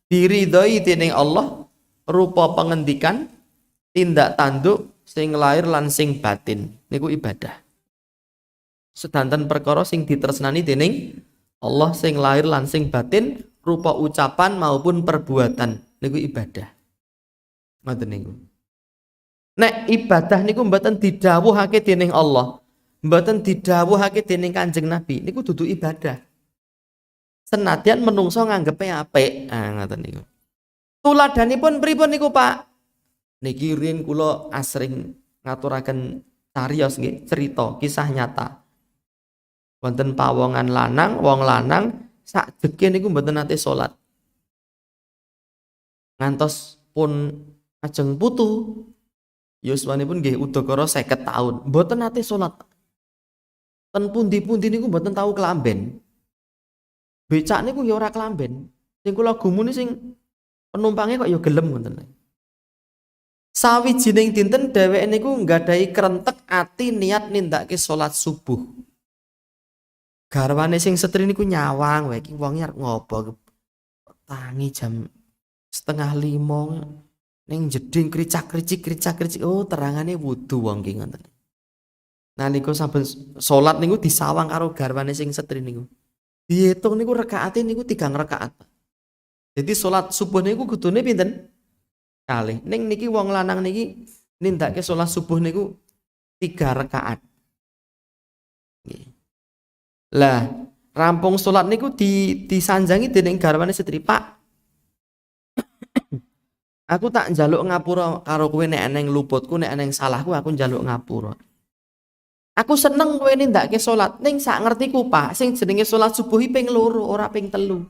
diridhoi dening Allah, rupa pengendikan, tindak tanduk sing lahir lan sing batin. Niku ibadah. Sedanten perkara sing ditresnani dening Allah sing lahir lan sing batin rupa ucapan maupun perbuatan niku ibadah. Ngoten niku. Nek ibadah niku mboten didhawuhake dening Allah, mboten didhawuhake dening Kanjeng Nabi, niku dudu ibadah. Senadyan menungso nganggepe apik. Ngoten niku. Tuladanipun pripun niku, Pak? Niki riyen kula asring ngaturaken cariyos nggih, cerita kisah nyata. Wonten pawongan lanang, wong lanang sakjeke niku mboten nate salat. Ngantos pun ajeng putu. Yuswanipun nggih udakara 50 taun, mboten nate salat. Ten pundi-pundi niku mboten tau kelamben. Becak niku ya ora kelamben. Sing kula gumuni sing penumpange kok ya gelem ngoten. Sawijining dinten dheweke niku nggadahi krentek ati niat nindakake salat subuh. Garwane sing setri niku nyawang wae iki wong arep ngopo tangi jam 4:30 ning jeding kricak-kricik oh terangane wudu wong ki ngoten. Nalika saben salat niku disawang karo garwane sing setri niku. Diitung niku rakaate niku 3 rakaat. Jadi salat subuh niku kudune pinten? Kalih. Ning niki wong lanang niki nindakake salat subuh niku 3 rakaat. Nggih. Lah, rampung salat niku disanjangi dening garwane setri, "Pak, aku tak njaluk ngapura karo kowe nek eneng luputku, nek eneng salahku aku njaluk ngapura. Aku seneng kowe nindakake salat, ning sak ngertiku, Pak, sing jenenge salat subuh ping 2 ora ping 3."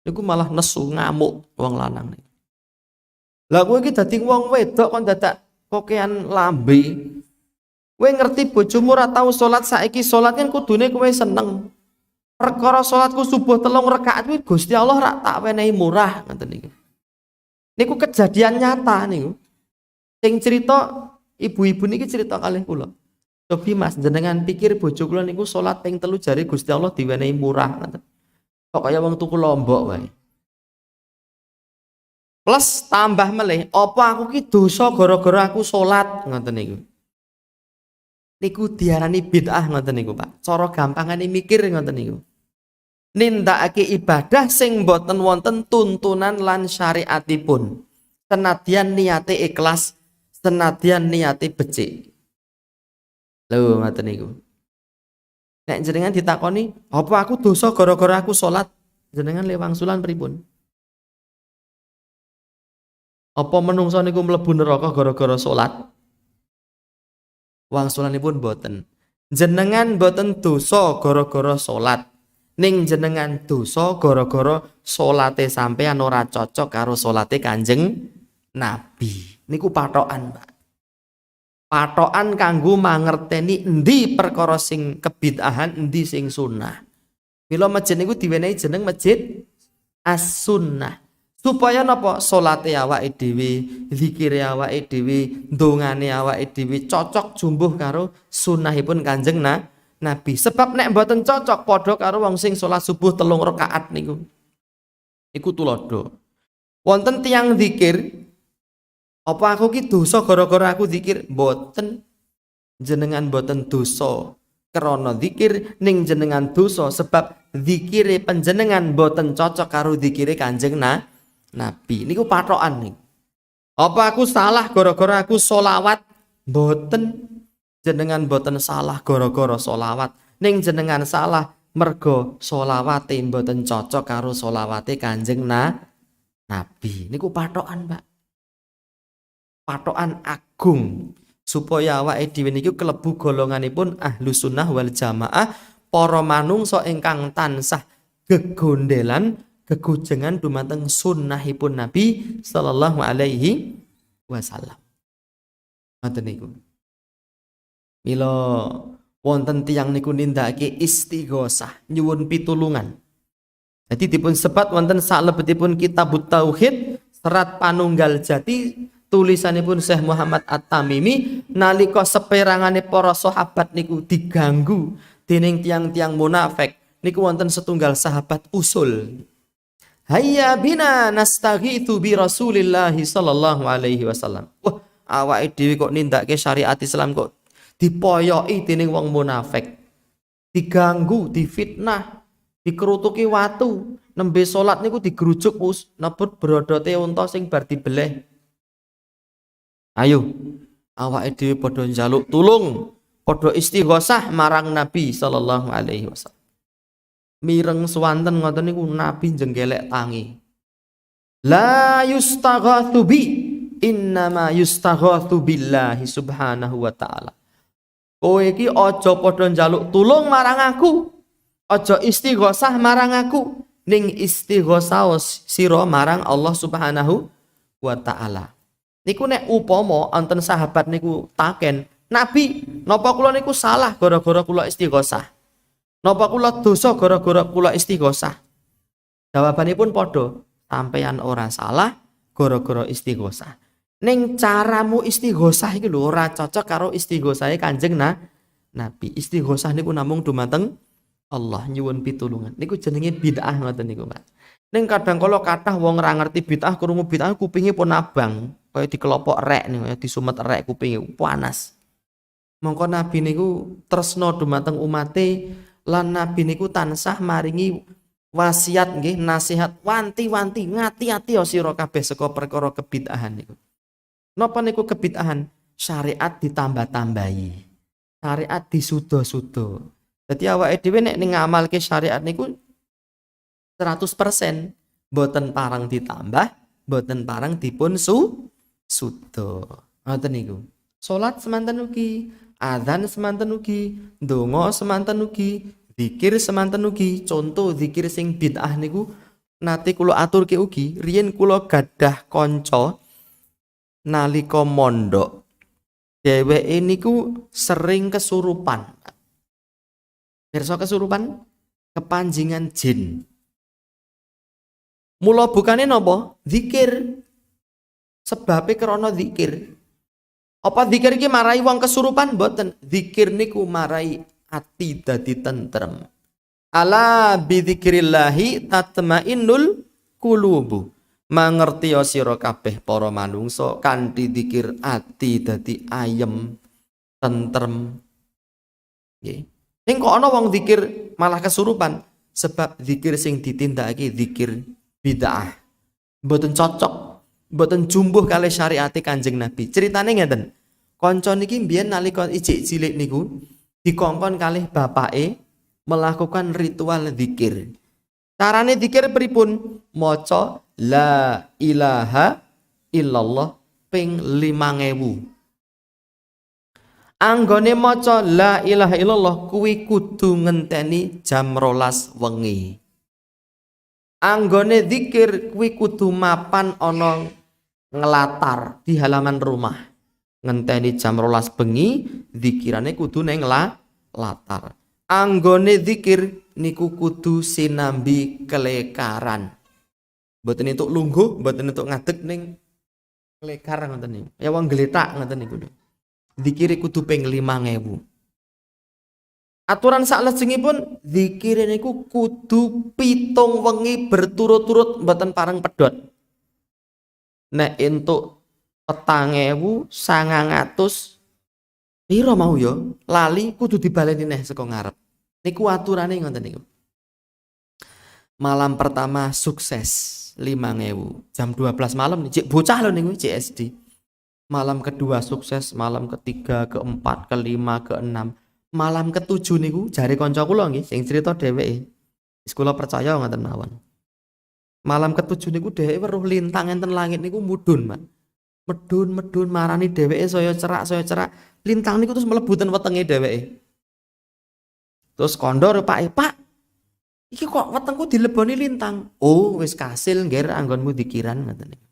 Niku malah nesu ngamuk wong lanang niku. Lah kowe iki dadi wong wedok kon dadak kokean lambe. Kowe ngerti bojomu ora tau salat saiki salat kan kudune kowe seneng. Perkara salatku subuh 3 rakaat kuwi Gusti Allah rak tak wenehi murah ngoten niku. Niku kejadian nyata niku. Sing cerita ibu-ibu niki cerita kalih kula. Cobi Mas jenengan pikir bojo kula niku salat ping 3 jare Gusti Allah diwenehi murah ngoten. Kok kaya wong tuku lombok wae. Plus tambah melih, apa aku ki dosa gara-gara aku salat ngoten niku. Niku diarani bid'ah ngoten niku, Pak. Cara gampangane mikir ngoten niku. Nindakake ibadah sing boten wonten tuntunan lan syariatipun. Senadyan niate ikhlas, senadyan niate becik. Lho ngoten niku. Nek jenengan ditakoni, apa aku dosa gara-gara aku salat? Jenengan le wangsulan pripun? Apa menungso niku mlebu neraka gara-gara salat? Wangsulanipun boten. Jenengan boten dosa gara-gara salat. Ning jenengan dosa gara-gara salate sampean ora cocok karo salate Kanjeng Nabi. Niku patokan, Pak. Patokan kanggo mangerteni endi perkara sing kebid'ahan, endi sing sunnah. Mila masjid niku diwenehi jeneng Masjid As-Sunnah. Supaya napa salate awake dhewe, zikire awake dhewe, ndongane awake dhewe cocok jumbuh karo sunnahipun Kanjeng Nabi. Sebab nek mboten cocok padha karo wong sing salat subuh 3 rakaat niku. Iku tulodo. Wonten tiyang zikir, apa aku ki dosa gara-gara aku zikir? Mboten. Jenengan mboten dosa krana zikir, ning jenengan dosa sebab zikire panjenengan mboten cocok karo zikire Kanjeng Nabi. Niku patokan niku. Apa aku salah gara-gara aku sholawat? Mboten. Jenengan mboten salah gara-gara sholawat. Ning jenengan salah mergo sholawate mboten cocok karo sholawate Kanjeng Nabi. Niku patokan, Pak. Patokan agung supaya awake dhewe niku klebu golonganipun Ahlus Sunnah wal Jamaah, para manungsa ingkang tansah gegondelan kegujengan dumateng sunnahipun Nabi sallallahu alaihi wasallam. Ngoten niku. Mila wonten tiyang niku nindakake istighosah, nyuwun pitulungan. Jadi dipun sebat wonten salebetipun Kitabut Tauhid, Serat Panunggal Jati, tulisanipun Syekh Muhammad At-Tamimi, nalika seperangane para sahabat niku diganggu dening tiang-tiang munafik, niku wonten setunggal sahabat usul. Hayya bina nastaghitsu bi Rasulillah sallallahu alaihi wasallam. Wah, awake dhewe kok nindakake syariat Islam kok dipoyoki dening wong munafik. Diganggu, difitnah, dikerutuki watu, nembe salat niku digrujuk nebut brodote unta sing bar dibeleh. Ayo, awake dhewe padha njaluk tulung, padha istighosah marang Nabi sallallahu alaihi wasallam. Mireng swanten ngoten niku Nabi jenggelek tangi. La yustaghatsu bi, innama yustaghatsu billahi subhanahu wa ta'ala. Kowe iki aja padha njaluk tulung marang aku, aja istighosah marang aku, ning istighosah sira marang Allah subhanahu wa ta'ala. Niku nek upama wonten sahabat niku taken, Nabi, napa kula niku salah gara-gara kula istighosah? Napa kula dosa gara-gara kula istighosah? Jawabanipun padha, sampeyan ora salah gara-gara istighosah. Ning caramu istighosah iki lho ora cocok karo istighosahe Kanjeng Nabi. Istighosah niku namung dumateng Allah nyuwun pitulungan. Niku jenenge bid'ah ngoten niku, Pak. Ning kadang kala kathah wong ora ngerti bid'ah, krungu bid'ah kupinge pun abang, kaya dikelopok rek niku, kaya disumet rek kupinge panas. Mongko Nabi niku tresna dumateng umate lan Nabi niku tansah maringi wasiat nggih, nasihat wanti-wanti ngati-ati sira kabeh saka perkara kebid'ahan niku. Napa niku kebid'ahan? Syariat ditambah-tambahi. Syariat disudo-sudo. Dadi awake dhewe nek ngamalke syariat niku 100% boten parang ditambah, boten parang dipun sudo. Ngoten niku. Salat semanten ugi, adzan semanten ugi, donga semanten ugi, zikir semanten ugi. Contoh zikir sing bid'ah niku nate kula aturke ugi, riyen kula gadah kanca nalika mondok. Dheweke niku sering kesurupan. Pirsa kesurupan? Kepanjingan jin. Mula bukane napa? Zikir. Sebabe krana zikir. Apa zikir iki marai wong kesurupan? Mboten. Zikir niku marai ati dadi tentrem. Ala bidzikrillahi tatmainnul qulubu. Mangerti sira kabeh para manungsa kanthi zikir ati dadi ayem, tentrem. Nggih. Ning kok ana wong zikir malah kesurupan? Sebab zikir sing ditindakake zikir bid'ah. Mboten cocok, mboten jumbuh kalih syariate Kanjeng Nabi. Ceritane ngeten. Kanca niki mbiyen nalika ijik cilik niku dikongkon kalih bapake melakukan ritual zikir. Carane zikir pripun? Maca la ilaha illallah ping 5000. Anggone maca la ilaha illallah kuwi kudu ngenteni jam 12 wengi. Anggone zikir kuwi kudu mapan ana ngelatar di halaman rumah. Ngenteni jam 12 bengi, zikirane kudu ning latar. Anggone zikir niku kudu sinambi kelekaran. Mboten entuk lungguh, mboten entuk ngadeg ning kelekar ngoten niku. Ya wong gletak ngoten niku. Zikir kudu ping 5000. Aturan saklajengipun zikir niku kudu 7 wengi berturut-turut mboten pareng pedhot. Nek entuk 4900 piro mau ya lali kudu dibaleni neh saka ngarep. Niku aturane ngoten niku. Malam pertama sukses 5000. Jam 12 malam cek bocah lho niku cek SD. Malam kedua sukses, malam ketiga, keempat, kelima, keenam, malam ketujuh niku jare kanca kula nggih sing crita dheweke. Wis kula percaya ngoten mawon. Malam ketujuh niku dheweke weruh lintang enten langit niku mudhun, Pak. Medhun marani dheweke saya cerak. Lintang niku terus mlebu ten wetenge dheweke. Terus kandha Pak, Pak. Iki kok wetengku dileboni lintang. Oh, wis kasil ngger anggonmu dikiran ngoten niku.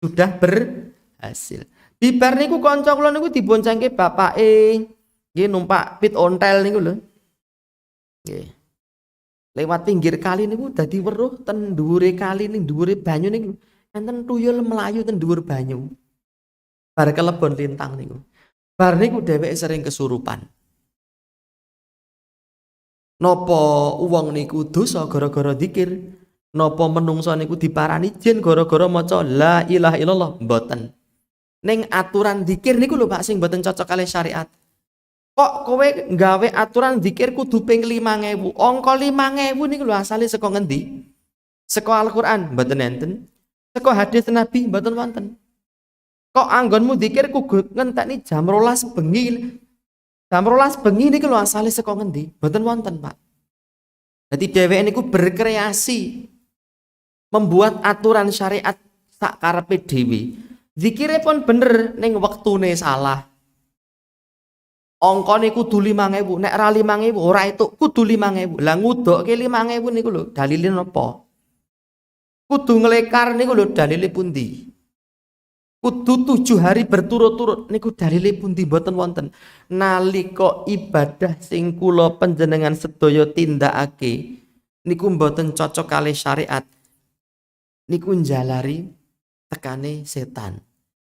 Sudah berhasil. Bibar niku kanca kula niku diboncengke bapake nggih numpak pit ontel niku lho. Nggih. Lewat pinggir kali niku dadi weruh ten dhuwure kali ning dhuwure banyu niku enten tuyul melayu ten dhuwur banyu. Bar kelebon lintang niku. Bar niku dheweke sering kesurupan. Napa wong niku dosa gara-gara zikir? Napa menungsa niku diparani jin gara-gara maca la ilaha illallah? Mboten. Ning aturan zikir niku lho Pak sing mboten cocok kali syariat. Kok kowe nggawe aturan zikir kudu ping 5000. Angka 5000 niku lho asale saka ngendi? Saka Al-Qur'an mboten enten. Saka hadis Nabi mboten wonten. Kok anggonmu zikir kudu ngenteni jam 12 bengi. Jam 12 bengi niku lho asale saka ngendi? Mboten wonten, Pak. Dadi dheweke niku berkreasi membuat aturan syariat sak karepe dhewe. Zikire pun bener ning wektune salah. Angkane kudu 5000, nek ra 5000 ora itu kudu 5000. Lah ngudokke 5000 niku lho dalile napa? Kudu nglekar niku lho dalile pundi? Kudu 7 hari berturut-turut niku dalile pundi mboten wonten. Nalika ibadah sing kula panjenengan sedaya tindakake niku mboten cocok kali syariat. Niku njalari tekane setan.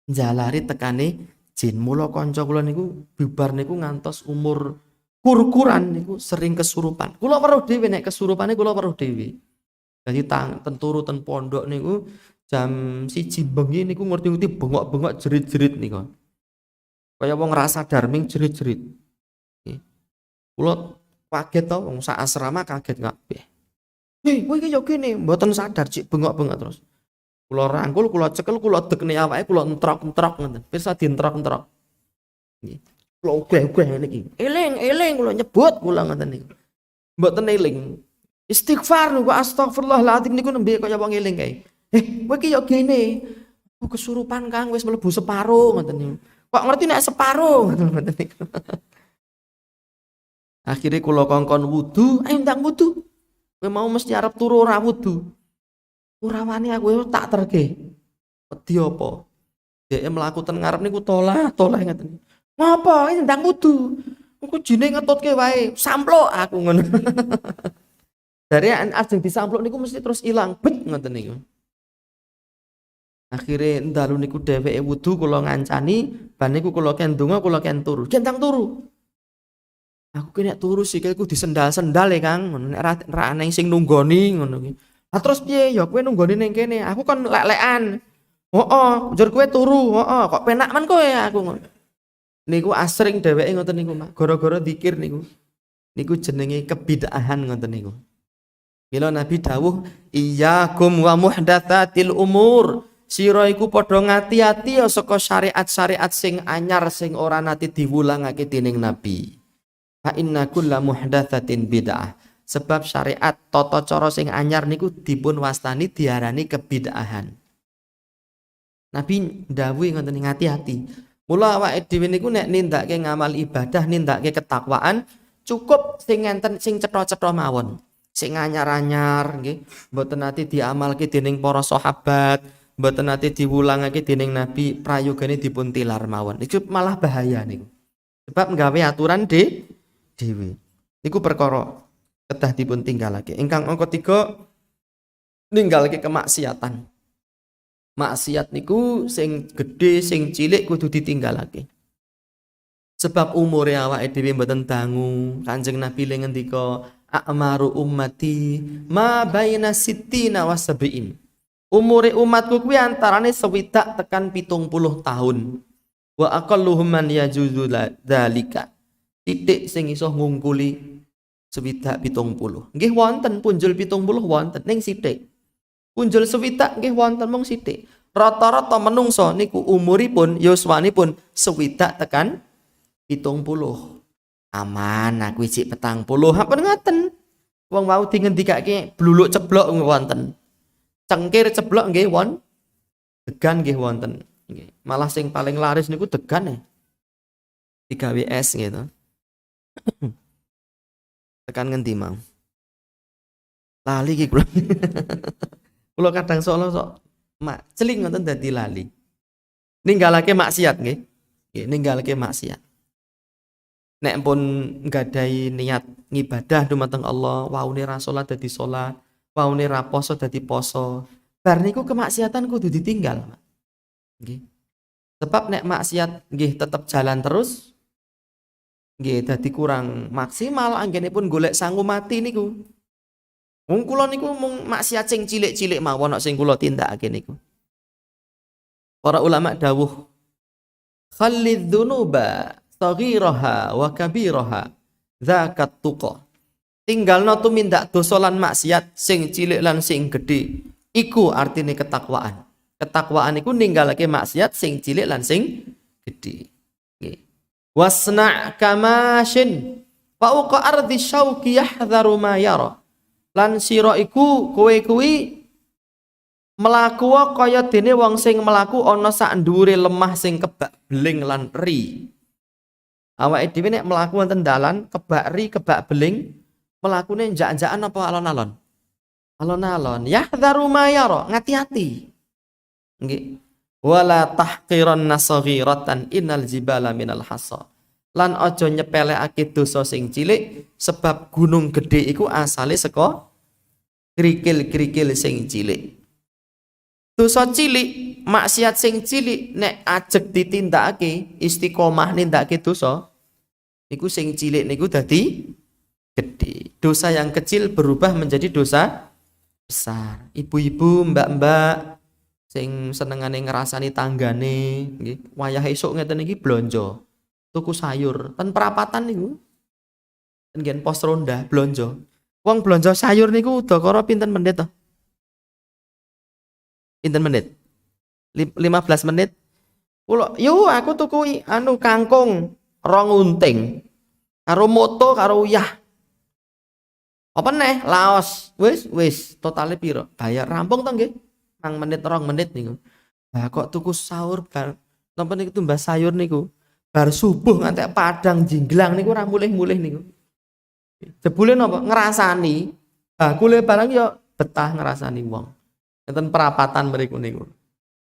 Njalari tekane jin. Mula kanca kula niku bibar niku ngantos umur Kur-kuran niku sering kesurupan. Kula weruh dhewe nek kesurupane kula weruh dhewe. Dadi turu ten pondok niku jam 1 bengi niku ngerti-ngerti bengok-bengok jerit-jerit niku. Kaya wong ra sadar ming jerit-jerit. Nggih. Kula kaget to wong sak asrama kaget kabeh. Kowe iki yo kene mboten sadar cik bengok-bengok terus. Kula rangkul, kula cekel, kula dekne awake, kula entrok-entrok ngoten. Pirsa dientrok-entrok. Nggih. Kula ugeh-ugeh ngene iki. Eling kula nyebut kula ngoten niku. Mboten eling. Istighfar niku astagfirullahaladzim niku nembe kaya wong eling kae. Kowe iki yo kene. Kesurupan Kang wis mlebu separo ngoten niku. Kok ngerti nek separo ngoten niku. Akhire kula kongkon wudu, ayo ndang wudu. Kowe mau mesti arep turu ora wudu. Ora wani aku tak terke. Wedi apa? Dhek mlaku ten ngarep niku tolah ngoten. Ngapa? Ini ndang wudu. Engko jine ngetutke wae, sampluk aku ngono. Dari ajeng disampluk niku mesti terus ilang bet ngoten niku. Akhire ndalu niku dheweke wudu kula ngancani, ban niku kula ken donga kula ken turu. Gendang turu. Aku ki nek turu sikilku disendal-sendal ya Kang, ngono nek ra ana sing nunggoni ngono ki. Lah terus piye ya kowe nunggoni ning kene, aku kon lek-lekan. Heeh, njur kowe turu, heeh, kok penak men kowe aku ngono. Niku asring dheweke ngoten niku, Mak. Gara-gara zikir niku. Niku jenenge kebid'ahan ngoten niku. Mila Nabi dawuh, "Iyyakum wa muhdatsatil umur." Sira iku padha ngati-ati ya saka syariat-syariat sing anyar sing ora nate diwulangake dening Nabi. Fa inna kulla muhdatsatin bid'ah. Sebab syariat tata cara sing anyar niku dipun wastani diarani kebid'ahan. Nabi ndhawuhi ngoten ngati-ati. Mula awake dhewe niku nek nindakake ngamal ibadah, nindakake ketakwaan, cukup sing ngenten sing cetha-cetha mawon. Sing anyar-anyar nggih, mboten nate diamalke dening para sahabat, mboten nate diwulangake dening Nabi, prayogane dipun tilar mawon. Iku malah bahaya niku. Sebab nggawe aturan dhewe. Niku perkara kedah dipun tinggalake. Ingkang angka 3 ninggalake kemaksiatan. Maksiat niku sing gedhe, sing cilik kudu ditinggalake. Sebab umure awake dhewe mboten dangu. Kanjeng Nabi le ngendika, "A'maru ummati ma baina sittina wa sab'in." Umure umatku kuwi antarane 60 tekan 70 tahun. Wa aqalluhum man yajuzu dzalika. Titik sing iso ngungkuli 70. Nggih wonten punjul 70 wonten ning sithik. Punjul 60 nggih wonten mung sithik. Rata-rata menungso niku umuripun yuswanipun 60 tekan 70. Aman aku isih 40 apa ngoten. Wong wau dingendikake bluluk ceblok wonten. Cengkir ceblok nggih degan nggih wonten. Nggih. Malah sing paling laris niku degan digawe es gitu. Tekan ngendi mau? Lali iki kula. Kula kadang solo sok celing ngoten dadi lali. Ninggalake maksiat nggih. Nggih, ninggalake maksiat. Nek pun nggadahi niat ngibadah dumateng Allah, waune ra salat dadi salat, waune ra poso dadi poso. Bar niku kemaksiatan kudu ditinggal. Nggih. Sebab nek maksiat nggih tetep jalan terus nggih dadi kurang maksimal anggenipun golek sangu mati niku. Wong kula niku mung maksiat sing cilik-cilik mawon sing kula tindakake niku. Para ulama dawuh, "Khallidz dzunuba saghiraha wa kabiraha zakat tuqa." Tinggalno tumindak dosa lan maksiat sing cilik lan sing gedhe. Iku artine ketakwaan. Ketakwaan iku ninggalake maksiat sing cilik lan sing gedhe. Nggih. Wasna' kamashin fauqa ardi syauqi yahdharu ma yara. Lan sira iku kowe kuwi mlaku kaya dene wong sing mlaku ana sak dhuwure lemah sing kebak beling lan ri. Awake dhewe nek mlaku wonten dalan kebak ri, kebak beling, mlakune njak-njakan apa alon-alon? Alon-alon. Yahdharu ma yara, ngati-ati. Nggih. Wala tahqiran nasaghiratan innal jibala minal hasa. Lan aja nyepelekake dosa sing cilik sebab gunung gedhe iku asale saka krikil-krikil sing cilik. Dosa cilik, maksiat sing cilik nek ajeg ditindakake, istiqomah nindakake dosa Niku sing cilik niku dadi gede. Dosa yang kecil berubah menjadi dosa besar. Ibu-ibu, mbak-mbak sing senengane ngrasani tanggane nggih, wayah esuk ngeten iki blonjo. Tuku sayur ten perapatan niku. Ten pos ronda blonjo. Wong blonjo sayur niku udakara pinten menit to? Pinten menit? 15 menit. Kula, yo aku tuku anu kangkung, rong unting. Karo moto karo uyah. Apa neh? Laos. Wis totale piro? Bayar rampung to nggih? 2 menit 2 menit niku. Lah kok tuku sahur bar napa niku tumbas sayur niku. Bar subuh ngantek padang jinglang niku ora mulih-mulih niku. Jebule napa? Ngrasani. Bakule barang yo betah ngrasani wong. Enten perapatan mriku niku.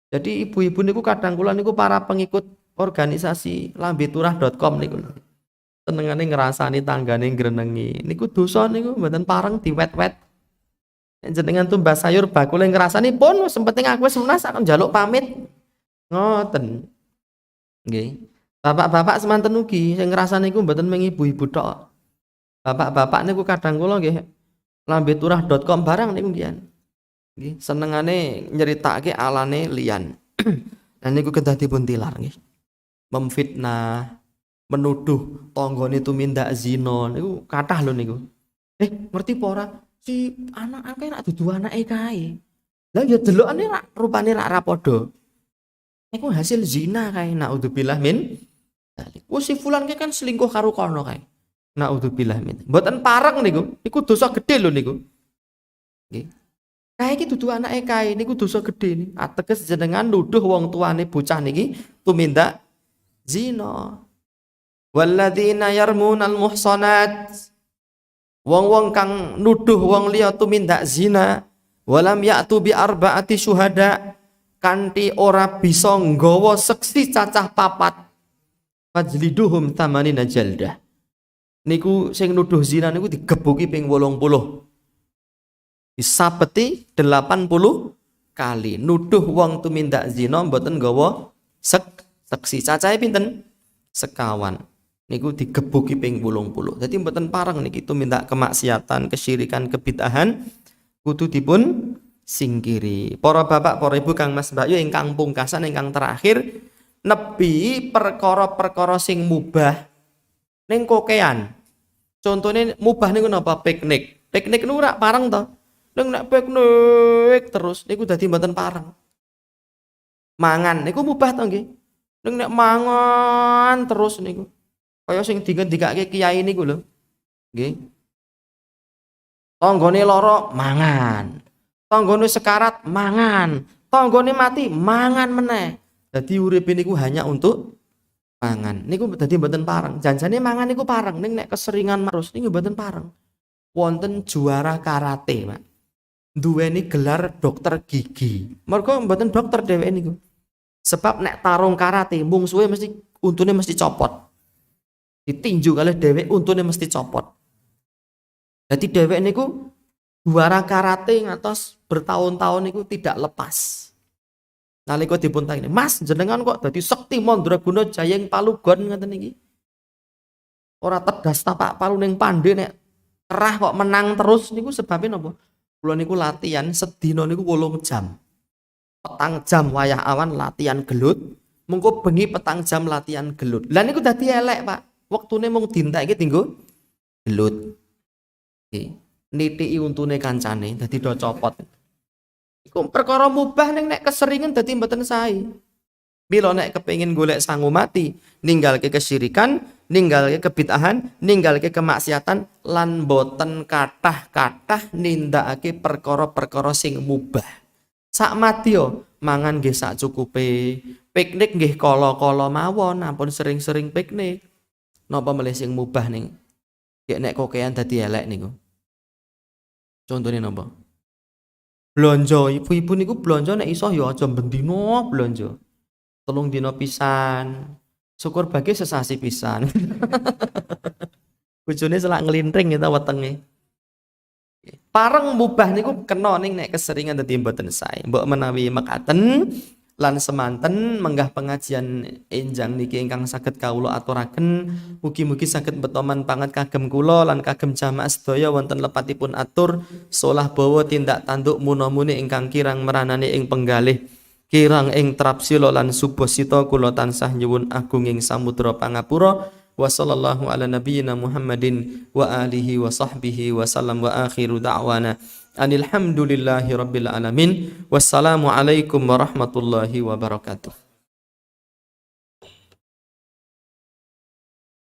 Jadi ibu-ibu niku kadang kula niku para pengikut organisasi lambeturah.com niku. Senengane ngrasani tanggane ngrenengi. Niku dosa niku mboten pareng diwet-wet. Jenengan tumbas sayur bakule ngrasani pun wis penting aku wis menas akan njaluk pamit. Ngoten. Nggih. Bapak-bapak semanten ugi sing ngrasani niku mboten mung ibu-ibu tok. Bapak-bapak niku kadang kula nggih lambeturah.com barang niku nggih. Nggih, senengane nyeritake alane liyan. Lah niku kedah dipun tilar nggih. Memfitnah, menuduh tanggane tumindak zina niku kathah lho niku. Ngerti apa ora? Si anak akeh rak dudu anake kae. Lah ya delokane rak rupane rak ra padha. Iku hasil zina kae. Naudzubillah min dzalik. Si fulan kan selingkuh karo kono kae. Naudzubillah min. Mboten pareng niku. Niku dosa gedhe lho niku. Nggih. Kae iki dudu anake kae niku dosa gedhe niki. Ateges jenengan nuduh wong tuane bocah niki tumindak zina. Walladzina yarmunal muhsanat. Wong-wong kang nuduh wong liya tumindak zina walam ya'tu bi arba'ati syuhada kanthi ora bisa nggawa seksi cacah 4 fajliduhum tamanina jaldah. Niku sing nuduh zina niku digebuki ping 80. Disabeti 80 kali. Nuduh wong tumindak zina mboten nggawa seksi. Cacahe pinten? Sekawan. Niku digebuki ping 80. Dadi mboten pareng niki tumindak kemaksiatan, kesyirikan, kebid'ahan kudu dipun singkiri. Para bapak, para ibu, Kang Mas Mbak Yu ingkang pungkasan ingkang terakhir nebi perkara-perkara sing mubah ning kokean. Contone mubah niku napa? Piknik. Piknik niku ora pareng to. Nek piknik terus niku dadi mboten pareng. Mangan niku mubah to nggih. Nek mangan terus niku kaya sing dikake kiai niku lho. Nggih. Tanggane lara mangan. Tanggane sekarat mangan. Tanggane mati mangan meneh. Dadi uripe niku hanya untuk mangan. Niku dadi mboten pareng. Janjane mangan niku pareng, ning nek keseringan terus niku mboten pareng. Wonten juara karate, Pak. Duweni gelar dokter gigi. Mergo mboten dokter dheweke niku. Sebab nek tarung karate mungsuhe mesti untune mesti copot. Ditinju kalih dhewek untune mesti copot. Jadi dhewek niku juara karate ngantos bertahun-tahun niku tidak lepas. Nalika dipun tangani, "Mas, jenengan kok dadi sekti mandraguna jayeng palugon ngoten iki?" Ora tegas tapak palu ning pandhe nek kerah kok menang terus niku sebabnya napa? Kula niku latihan sedina niku 8 jam. Petang jam wayah awan latihan gelut, mengko bengi petang jam latihan gelut. Lah niku dadi elek, Pak. Waktune mung dintekke dienggo gelut. Nggih. Nitiki untune kancane dadi do copot. Iku perkara mubah ning nek keseringan dadi mboten sae. Mila nek kepengin golek sangu mati, ninggalke kesyirikan, ninggalke kebid'ahan, ninggalke kemaksiatan lan boten kathah-kathah nindakake perkara-perkara sing mubah. Sak madya mangan nggih sak cukupe, piknik nggih kala-kala mawon, ampun sering-sering piknik. Napa melih sing mubah ning nek kokean dadi elek niku. Contone napa? Blonjo, ibu-ibu niku blonjo nek iso ya aja bendina blonjo. 3 dina pisan. Syukur bagi sesasi pisan. Bojone selak nglintring kita wetenge. Pareng mubah niku kena ning nek keseringan dadi mboten sae. Mbok menawi mekaten lan semanten menggah pengajian enjang niki ingkang saged kawula aturaken mugi-mugi saged betoman panget kagem kula lan kagem jamaah sedaya wonten lepatipun atur solah bawa tindak tanduk munamuni ingkang kirang meranani ing penggalih kirang ing trapsila lan subosita kula tansah nyuwun agunging samudra pangapura wa sallallahu ala nabiyyina Muhammadin wa alihi wa sahbihi wa sallam wa akhiru da'wana Alhamdulillahi rabbil alamin. Wassalamu alaikum warahmatullahi wabarakatuh.